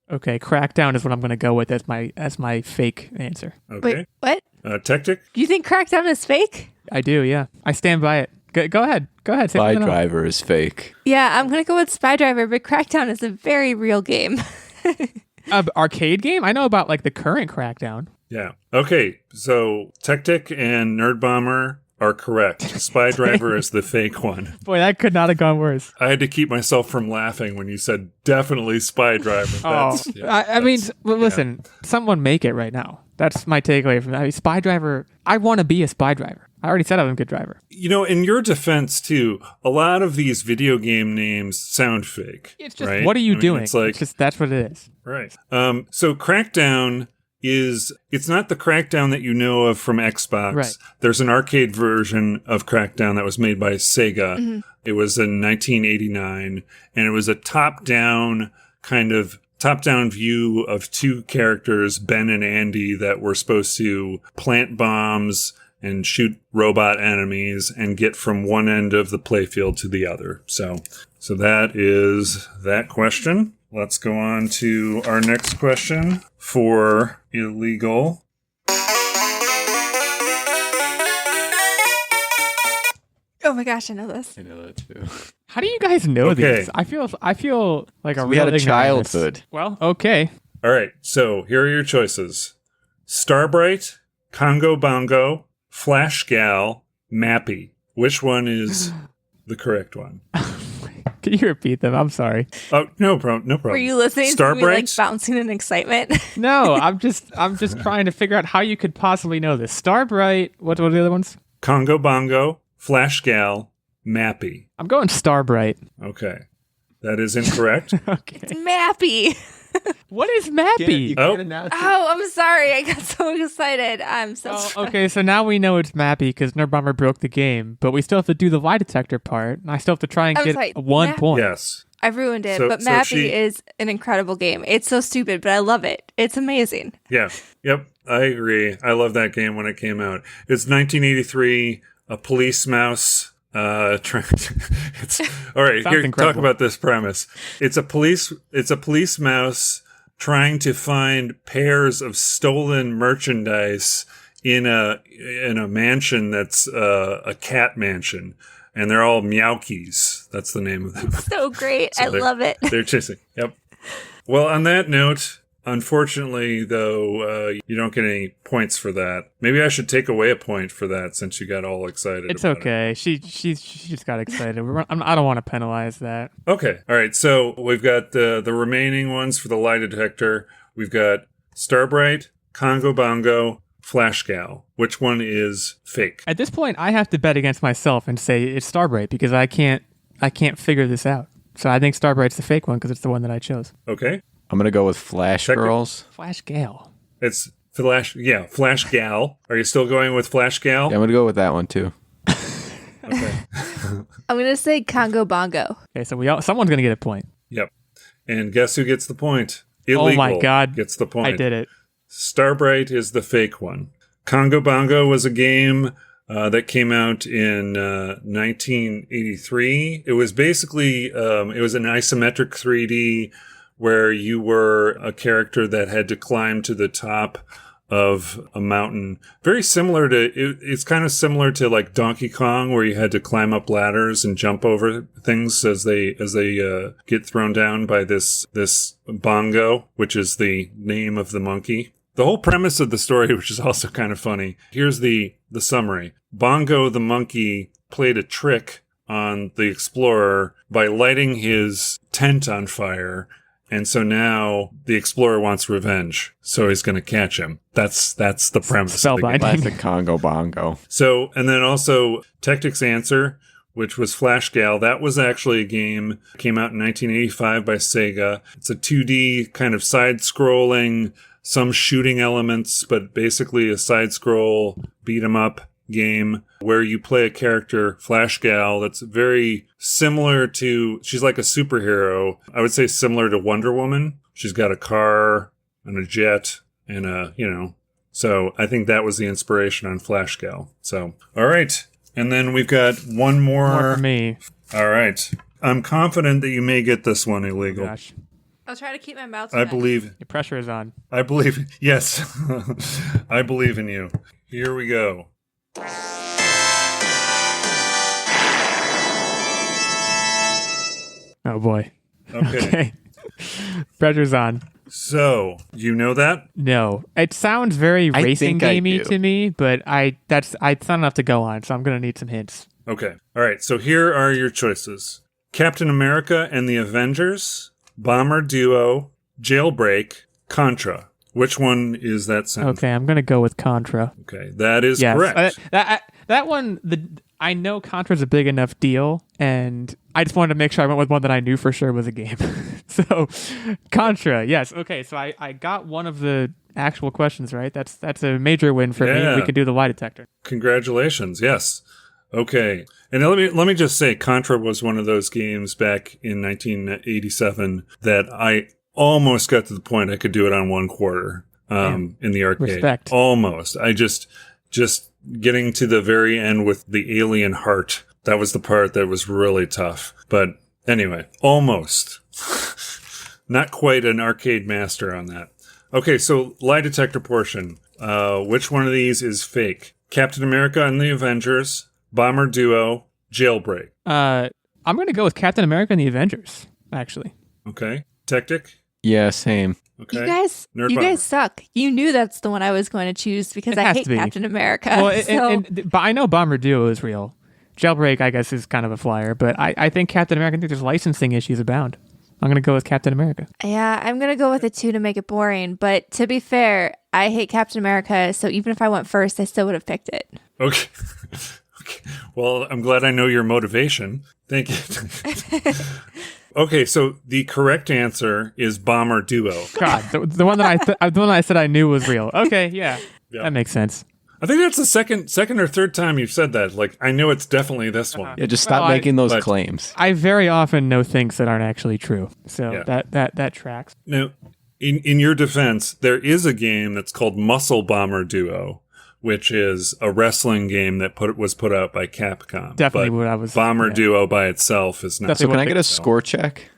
S1: Okay, Crackdown is what I'm going to go with as my fake answer.
S2: Okay.
S3: Wait, what?
S2: Techtic.
S3: You think Crackdown is fake?
S1: I do, yeah. I stand by it. Go ahead. Say
S4: Spy
S1: something else.
S4: Driver is fake.
S3: Yeah, I'm going to go with Spy Driver, but Crackdown is a very real game.
S1: Arcade game? I know about like the current Crackdown.
S2: Yeah. Okay. So Techtic and Nerdbomber are correct. Spy Driver is the fake one.
S1: Boy, that could not have gone worse.
S2: I had to keep myself from laughing when you said definitely Spy Driver.
S1: I mean, listen, someone make it right now. That's my takeaway from that. I mean, Spy Driver, I want to be a Spy Driver. I already said I'm a good driver.
S2: You know, in your defense, too, a lot of these video game names sound fake.
S1: It's just,
S2: right?
S1: what are you doing?
S2: It's like,
S1: It's just, that's what it is.
S2: right. So Crackdown it's not the Crackdown that you know of from Xbox.
S1: Right.
S2: There's an arcade version of Crackdown that was made by Sega.
S3: Mm-hmm.
S2: It was in 1989, and it was a top-down view of two characters, Ben and Andy, that were supposed to plant bombs and shoot robot enemies and get from one end of the playfield to the other. So that is that question. Let's go on to our next question for Illeagle.
S3: Oh my gosh, I know this.
S4: I know that too.
S1: How do you guys know
S2: Okay.
S1: these? I feel like a
S4: We
S1: real
S4: had a
S1: ignoramus.
S4: childhood.
S1: Well, okay.
S2: All right, so here are your choices. Starbright, Congo Bongo, Flash Gal, Mappy. Which one is the correct one?
S1: Can you repeat them? I'm sorry.
S2: Oh, no problem.
S3: Were you listening to me like
S2: Starbright,
S3: bouncing in excitement?
S1: No, I'm just trying to figure out how you could possibly know this. Starbright. What are the other ones?
S2: Congo Bongo, Flash Gal, Mappy.
S1: I'm going Starbright.
S2: Okay. That is incorrect.
S1: Okay.
S3: Mappy.
S1: What is Mappy?
S2: Oh.
S3: Oh, I'm sorry. I got so excited. I'm so sorry.
S1: Okay, so now we know it's Mappy because Nerdbomber broke the game, but we still have to do the lie detector part, and I still have to try and
S3: I'm
S1: get
S3: sorry,
S1: 1 point.
S2: Yes.
S3: I ruined it,
S2: So-
S3: but
S2: so
S3: Mappy
S2: she-
S3: is an incredible game. It's so stupid, but I love it. It's amazing.
S2: Yeah. Yep. I agree. I love that game when it came out. It's 1983, a police mouse. It's all right.
S1: Sounds
S2: Here, talk
S1: incredible.
S2: about this premise. It's a police mouse trying to find pairs of stolen merchandise in a mansion that's a cat mansion, and they're all Meowkies. That's the name of them.
S3: So great.
S2: So
S3: I
S2: they're-
S3: love it.
S2: They're chasing. Yep. Well, on that note, unfortunately, though, you don't get any points for that. Maybe I should take away a point for that since you got all excited.
S1: It's
S2: about
S1: okay. She just got excited. I don't want to penalize that.
S2: It. Okay. All right. So we've got the remaining ones for the lie detector. We've got Starbright, Congo Bongo, Flash Gal. Which one is fake?
S1: At this point, I have to bet against myself and say it's Starbright because I can't figure this out. So I think Starbright's the fake one because it's the one that I chose.
S2: Okay.
S4: I'm going to go with Flash
S2: Check it.
S4: Girls.
S1: Flash Gale.
S2: It's Flash. Yeah. Flash Gal. Are you still going with Flash Gal?
S4: Yeah, I'm going to go with that one too.
S2: Okay.
S3: I'm going to say Congo Bongo.
S1: Okay, so someone's gonna get a point.
S2: Yep. And guess who gets the point?
S1: Oh my
S2: Illeagle
S1: God.
S2: gets the point.
S1: I did it.
S2: Starbright is the fake one. Congo Bongo was a game that came out in 1983. It was basically it was an isometric 3D where you were a character that had to climb to the top of a mountain. Very similar to, it's kind of similar to like Donkey Kong, where you had to climb up ladders and jump over things as they get thrown down by this Bongo, which is the name of the monkey. The whole premise of the story, which is also kind of funny, here's the summary. Bongo the monkey played a trick on the explorer by lighting his tent on fire, and so now the explorer wants revenge, so he's going to catch him. That's the premise of the game.
S4: Classic Congo Bongo.
S2: So, and then also Techtic's Answer, which was Flash Gal. That was actually a game that came out in 1985 by Sega. It's a 2D kind of side-scrolling, some shooting elements, but basically a side-scroll beat-em-up game where you play a character, Flash Gal, that's very similar to, she's like a superhero. I would say similar to Wonder Woman. She's got a car and a jet and so I think that was the inspiration on Flash Gal. So, all right. And then we've got one more
S1: for me.
S2: All right. I'm confident that you may get this one, Illeagle.
S1: Gosh.
S3: I'll try to keep my mouth
S2: I
S3: shut.
S2: believe.
S1: The pressure is on.
S2: I believe. Yes. I believe in you. Here we go.
S1: Oh boy.
S2: Okay.
S1: Pressure's on.
S2: So, you know that?
S1: No. It sounds very
S4: I
S1: racing
S4: think I
S1: gamey
S4: do.
S1: to me, but it's not enough to go on, so I'm gonna need some hints.
S2: Okay. All right. So here are your choices. Captain America and the Avengers, Bomber Duo, Jailbreak, Contra. Which one is that sound?
S1: Okay, I'm gonna go with Contra.
S2: Okay. That is
S1: Yes.
S2: correct.
S1: That one, I know Contra's a big enough deal, and I just wanted to make sure I went with one that I knew for sure was a game. So, Contra, yes. Okay, so I got one of the actual questions right. That's a major win for me.
S2: Yeah.
S1: We could do the lie detector.
S2: Congratulations. Yes. Okay. And let me just say, Contra was one of those games back in 1987 that I almost got to the point I could do it on 1 quarter in the arcade.
S1: Respect.
S2: Almost. I just getting to the very end with the alien heart. That was the part that was really tough. But anyway, almost. Not quite an arcade master on that. Okay, so lie detector portion. Which one of these is fake? Captain America and the Avengers, Bomber Duo, Jailbreak.
S1: I'm going to go with Captain America and the Avengers, actually.
S2: Okay. Techtic?
S4: Yeah, same.
S2: Okay.
S3: You guys
S2: Nerdbomber.
S3: suck. You knew that's the one I was going to choose because
S1: It
S3: I
S1: has
S3: hate
S1: to be.
S3: Captain America.
S1: Well,
S3: so.
S1: but I know Bomber Duo is real. Jailbreak, I guess, is kind of a flyer, but I think Captain America, I think there's licensing issues abound. I'm going to go with Captain America.
S3: Yeah, I'm going to go with a 2 to make it boring. But to be fair, I hate Captain America, so even if I went first, I still would have picked it.
S2: Okay. Okay. Well, I'm glad I know your motivation. Thank you. Okay, so the correct answer is Bomber Duo.
S1: God, the one that the one that I said I knew was real. Okay, yeah. That makes sense.
S2: I think that's the second or third time you've said that. Like, I know it's definitely this one.
S4: Yeah, just stop
S1: Well,
S4: making those
S2: but-
S4: claims.
S1: I very often know things that aren't actually true, so
S2: Yeah.
S1: that tracks.
S2: Now, in your defense, there is a game that's called Muscle Bomber Duo, which is a wrestling game that was put out by Capcom.
S1: Definitely
S2: But
S1: what I was-
S2: Bomber
S1: yeah.
S2: Duo by itself is not.
S1: That's
S4: So
S1: what
S4: can I
S1: they-
S4: get a score check?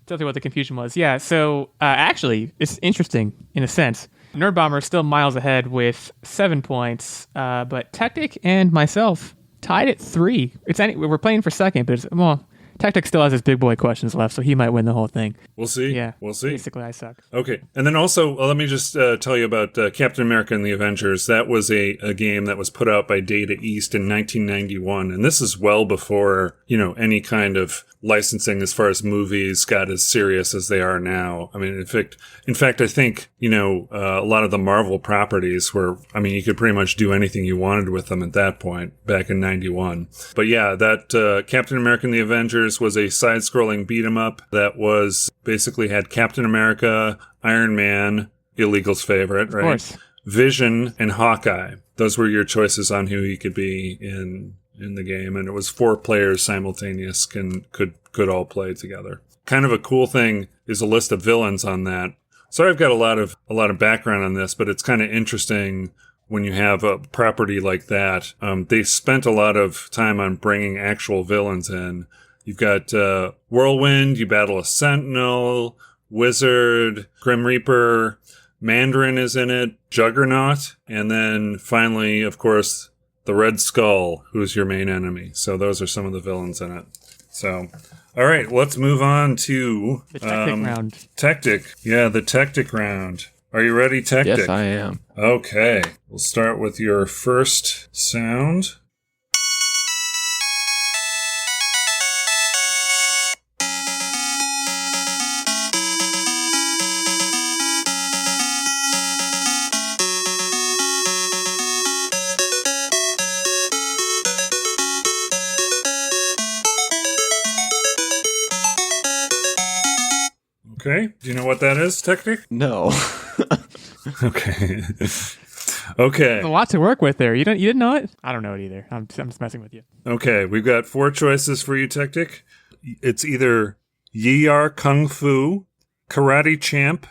S1: Definitely what the confusion was. Yeah, so actually, it's interesting in a sense. Nerdbomber is still miles ahead with 7 points, but Techtic and myself tied at 3. We're playing for second, but Techtic still has his big boy questions left, so he might win the whole thing.
S2: We'll see.
S1: Yeah,
S2: We'll see.
S1: Basically, I suck.
S2: Okay. And then also, let me just tell you about Captain America and the Avengers. That was a game that was put out by Data East in 1991. And this is well before, any kind of licensing as far as movies got as serious as they are now. I mean, in fact, I think, a lot of the Marvel properties were, you could pretty much do anything you wanted with them at that point back in 91. But yeah, that Captain America and the Avengers was a side-scrolling beat-em-up that was basically had Captain America, Iron Man, Illeagle's favorite, right?
S1: Of course.
S2: Vision, and Hawkeye. Those were your choices on who he could be in the game, and it was 4 players simultaneous could all play together. Kind of a cool thing is a list of villains on that. Sorry, I've got a lot of background on this, but it's kind of interesting when you have a property like that. They spent a lot of time on bringing actual villains in. You've got Whirlwind, you battle a Sentinel, Wizard, Grim Reaper, Mandarin is in it, Juggernaut, and then finally, of course, the Red Skull, who's your main enemy. So those are some of the villains in it. So, all right, let's move on to
S1: The Techtic round.
S2: Techtic. Yeah, the Techtic round. Are you ready, Techtic?
S4: Yes, I am.
S2: Okay, we'll start with your first sound. Okay. Do you know what that is, Techtic?
S4: No.
S2: Okay. Okay.
S1: There's a lot to work with there. You didn't know it? I don't know it either. I'm just messing with you.
S2: Okay. We've got 4 choices for you, Techtic. It's either Yi Are Kung Fu, Karate Champ,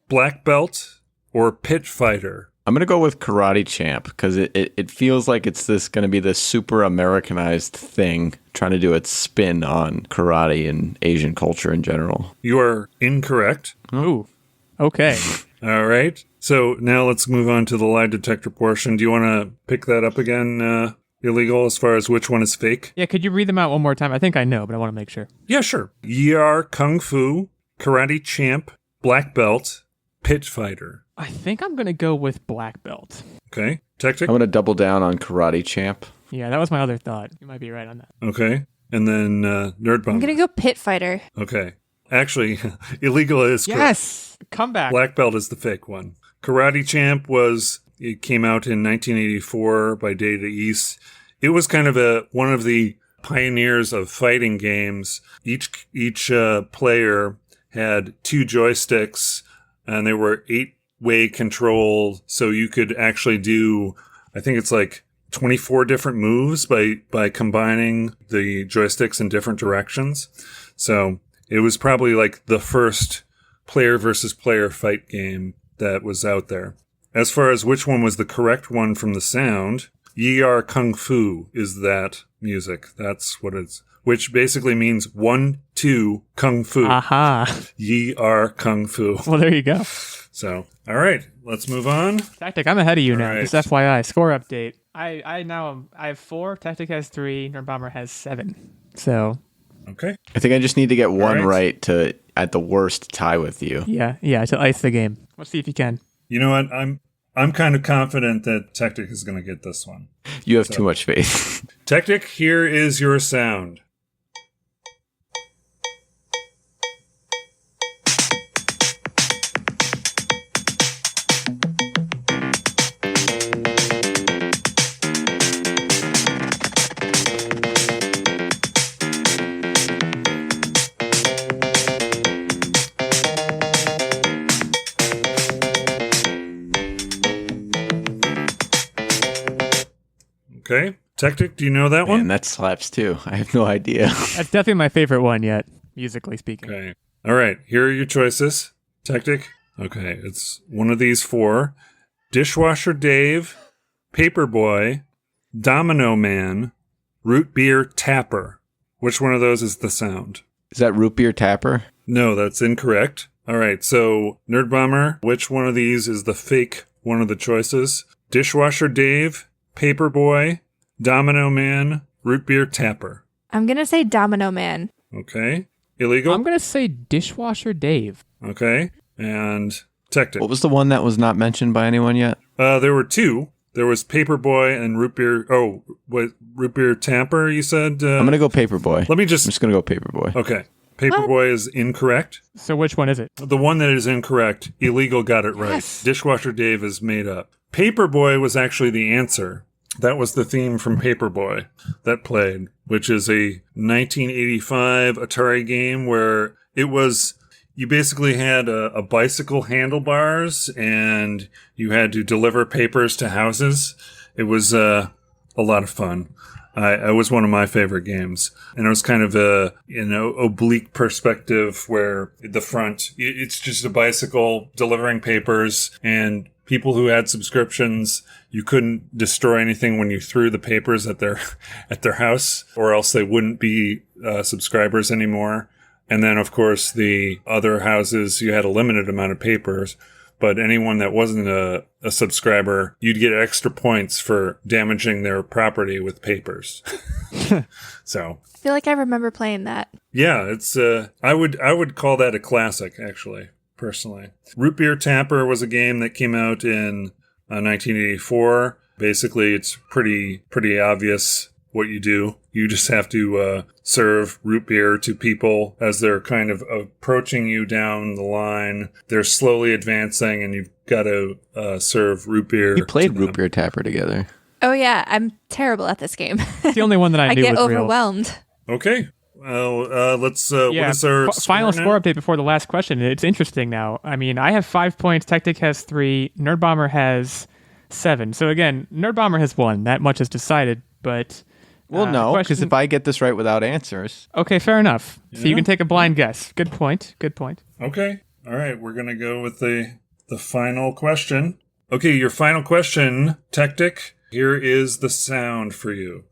S2: Black Belt, or Pit Fighter.
S4: I'm going to go with Karate Champ because it feels like it's going to be this super Americanized thing trying to do its spin on karate and Asian culture in general.
S2: You are incorrect.
S1: Ooh. Okay.
S2: All right. So now let's move on to the lie detector portion. Do you want to pick that up again, Illeagle, as far as which one is fake?
S1: Yeah, could you read them out one more time? I think I know, but I want to make sure.
S2: Yeah, sure. Yi Are Kung Fu, Karate Champ, Black Belt, Pit Fighter.
S1: I think I'm going to go with Black Belt.
S2: Okay. Techtic?
S4: I'm going to double down on Karate Champ.
S1: Yeah, that was my other thought. You might be right on that.
S2: Okay. And then Nerdbomber.
S3: I'm going to go Pit Fighter.
S2: Okay. Actually, Illeagle is correct.
S1: Yes! Come back.
S2: Black Belt is the fake one. Karate Champ it came out in 1984 by Data East. It was kind of one of the pioneers of fighting games. Each player had 2 joysticks, and they were 8-way control, so you could actually do, I think it's like 24 different moves by combining the joysticks in different directions. So it was probably like the first player versus player fight game that was out there. As far as which one was the correct one from the sound, Yi Are Kung Fu is that music. That's what it's, which basically means 1, 2, Kung Fu.
S1: Aha.
S2: Yi Are Kung Fu.
S1: Well, there you go.
S2: So, all right, let's move on.
S1: Tactic, I'm ahead of you now.
S2: Right.
S1: Just FYI, score update. I have 4. Tactic has 3. Nerdbomber has 7. So
S2: Okay.
S4: I think I just need to get one
S2: right.
S4: right to, at the worst, tie with you.
S1: yeah, to ice the game. Let's see if you can.
S2: You know what? I'm kind of confident that Techtic is going to get this one.
S4: You have too much faith.
S2: Techtic, here is your sound. Okay. Techtic, do you know that one?
S4: Man, that slaps too. I have no idea.
S1: That's definitely my favorite one yet, musically speaking.
S2: Okay. All right. Here are your choices. Techtic. Okay. It's one of these 4. Dishwasher Dave, Paperboy, Domino Man, Root Beer Tapper. Which one of those is the sound?
S4: Is that Root Beer Tapper?
S2: No, that's incorrect. All right. So, Nerdbomber, which one of these is the fake one of the choices? Dishwasher Dave, Paperboy, Domino Man, Root Beer Tapper.
S3: I'm going to say Domino Man.
S2: Okay. Illeagle?
S1: I'm going to say Dishwasher Dave.
S2: Okay. And Techtic.
S4: What was the one that was not mentioned by anyone yet?
S2: There were 2. There was Paperboy and Root Beer. Oh, what? Root Beer Tapper, you said?
S4: I'm going to go Paperboy.
S2: Let me
S4: I'm
S2: just.
S4: just going to go Paperboy.
S2: Okay. Paperboy is incorrect.
S1: So which one is it?
S2: The one that is incorrect, Illeagle got it right.
S1: Yes.
S2: Dishwasher Dave is made up. Paperboy was actually the answer. That was the theme from Paperboy that played, which is a 1985 Atari game where it was, you basically had a bicycle handlebars and you had to deliver papers to houses. It was a lot of fun. It was one of my favorite games. And it was kind of a, oblique perspective where the front, it's just a bicycle delivering papers, and people who had subscriptions, you couldn't destroy anything when you threw the papers at their house, or else they wouldn't be subscribers anymore. And then, of course, the other houses, you had a limited amount of papers. but anyone that wasn't a subscriber, you'd get extra points for damaging their property with papers. So
S3: I feel like I remember playing that.
S2: yeah, it's I would call that a classic, actually, personally. Root Beer Tapper was a game that came out in 1984. Basically, it's pretty obvious what you do. You just have to serve root beer to people as they're kind of approaching you down the line. They're slowly advancing, and you've got to serve root beer.
S4: We played
S2: to
S4: Root
S2: them.
S4: Beer Tapper together.
S3: Oh yeah, I'm terrible at this game.
S1: It's the only one that I
S3: I
S1: knew
S3: get
S1: was real.
S3: overwhelmed.
S2: Okay. Well, let's. What is our
S1: Final
S2: now?
S1: score update before the last question. It's interesting now. I mean, I have 5 points. Techtic has 3. Nerdbomber has 7. So again, Nerdbomber has won. That much is decided. But
S4: Well, no, because
S1: question-
S4: if I get this right without answers,
S1: okay, fair enough. So you
S2: Yeah.
S1: can take a blind guess. Good point. Good point.
S2: Okay. All right. We're gonna go with the final question. Okay, your final question, Techtic. Here is the sound for you.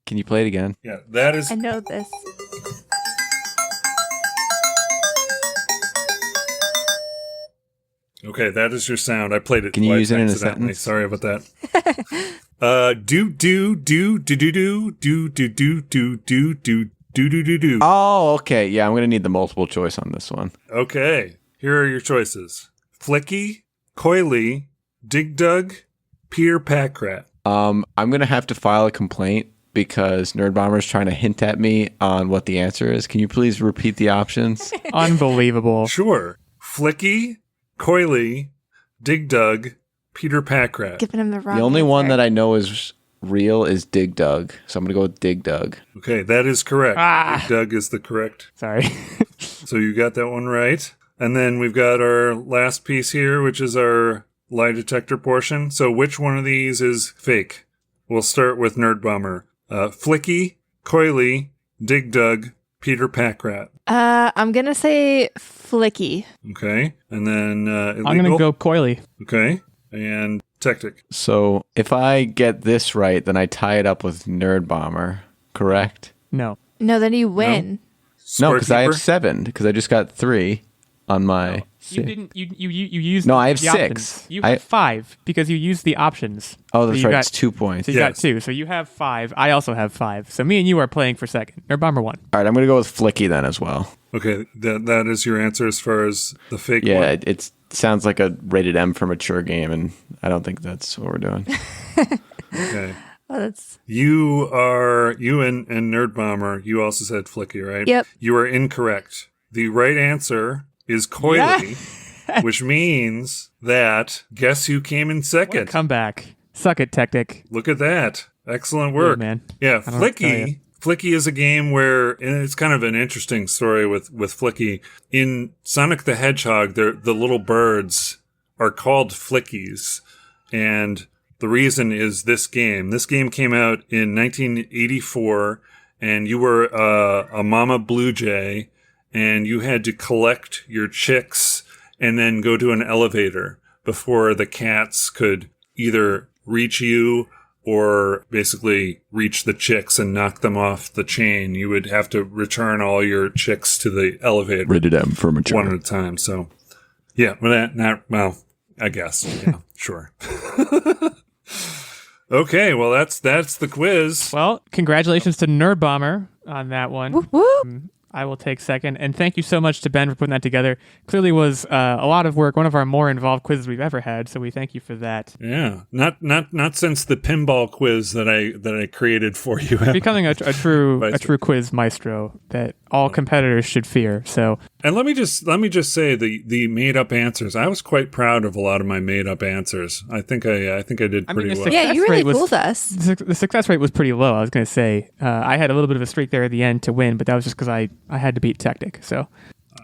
S4: can you play it again?
S2: Yeah, that is
S3: I know this.
S2: okay. That is your sound. I played it.
S4: Can you
S2: twice
S4: use it in a
S2: accidentally.
S4: sentence?
S2: Sorry about that. Do.
S4: Oh, okay. Yeah, I'm going to need the multiple choice on this one.
S2: Okay, here are your choices: Flicky, Coily, Dig Dug, Peter Packrat.
S4: I'm going to have to file a complaint because Nerdbomber is trying to hint at me on what the answer is. Can you please repeat the options?
S1: Unbelievable.
S2: Sure. Flicky, Coily, Dig Dug, Peter Packrat.
S3: Giving him the wrong.
S4: The only one
S3: answer.
S4: that I know is real is Dig Dug. So I'm going to go with Dig Dug.
S2: Okay, that is correct.
S1: Ah.
S2: Dig Dug is the correct.
S1: Sorry.
S2: So you got that one right. And then we've got our last piece here, which is our lie detector portion. So which one of these is fake? We'll start with Nerdbomber. Flicky, Coily, Dig Dug, Peter Packrat.
S3: I'm gonna say Flicky.
S2: Okay. And then Illeagle.
S1: I'm going to go coily.
S2: Okay. And Techtic.
S4: So if I get this right, then I tie it up with Nerdbomber, correct?
S1: No.
S3: No, then you win.
S4: No, because I have
S2: Scorekeeper?
S4: 7, because I just got 3 on my...
S1: You
S4: six.
S1: didn't. You used.
S4: No, I have
S1: the
S4: 6.
S1: options. You have 5 because you used the options.
S4: Oh,
S1: So
S4: that's
S1: you
S4: right.
S1: got-
S4: It's 2 points.
S1: So you got
S2: Yes.
S1: 2. So you have 5. I also have 5. So me and you are playing for second. Nerdbomber won.
S4: All right, I'm going to go with Flicky then as well.
S2: Okay. That is your answer as far as the fake
S4: Yeah,
S2: one.
S4: it sounds like a rated M for mature game, and I don't think that's what we're doing.
S2: Okay.
S3: Oh, that's
S2: You and Nerdbomber, you also said Flicky, right?
S3: Yep.
S2: You are incorrect. The right answer is Coily, which means that guess who came in
S1: What a
S2: second?
S1: comeback. Suck it, Techtic.
S2: Look at that. Excellent
S1: Good,
S2: work.
S1: man.
S2: Yeah,
S1: I don't know what to tell
S2: Flicky. Flicky is a game where, and it's kind of an interesting story with Flicky. In Sonic the Hedgehog, the little birds are called Flickies. And the reason is this game. This game came out in 1984, and you were a mama blue jay, and you had to collect your chicks and then go to an elevator before the cats could either reach you or basically reach the chicks and knock them off the chain. You would have to return all your chicks to the elevator
S4: Rated M for mature.
S2: one at a time. So, yeah, well, I guess. Yeah, sure. Okay, well, that's the quiz.
S1: Well, congratulations to Nerdbomber on that one.
S3: whoop, whoop.
S1: I will take second. And thank you so much to Ben for putting that together. Clearly was a lot of work, one of our more involved quizzes we've ever had. So we thank you for that.
S2: Yeah, not since the pinball quiz that I created for you.
S1: Becoming a true
S2: Maestro.
S1: quiz maestro that all competitors should fear. So
S2: And let me just say the made up answers. I was quite proud of a lot of my made up answers. I think I did
S1: I mean,
S2: pretty
S1: the
S2: well.
S3: Yeah, you
S1: Success
S3: really
S1: rate was-
S3: fooled us.
S1: the success rate was pretty low. I was going to say I had a little bit of a streak there at the end to win, but that was just because I had to beat Techtic. So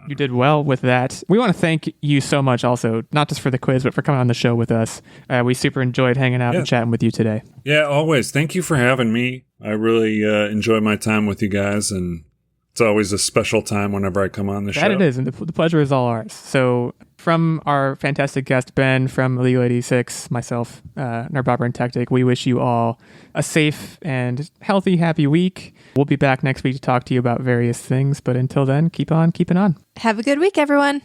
S1: you did well with that. We want to thank you so much also, not just for the quiz, but for coming on the show with us. We super enjoyed hanging out
S2: Yeah.
S1: and chatting with you today.
S2: Yeah, always. Thank you for having me. I really enjoy my time with you guys, and it's always a special time whenever I come on the show.
S1: That it is, and the pleasure is all ours. So From our fantastic guest, Ben, from Illeagle 86, myself, Nerdbomber and Techtic, we wish you all a safe and healthy, happy week. We'll be back next week to talk to you about various things, but until then, keep on keeping on.
S3: Have a good week, everyone.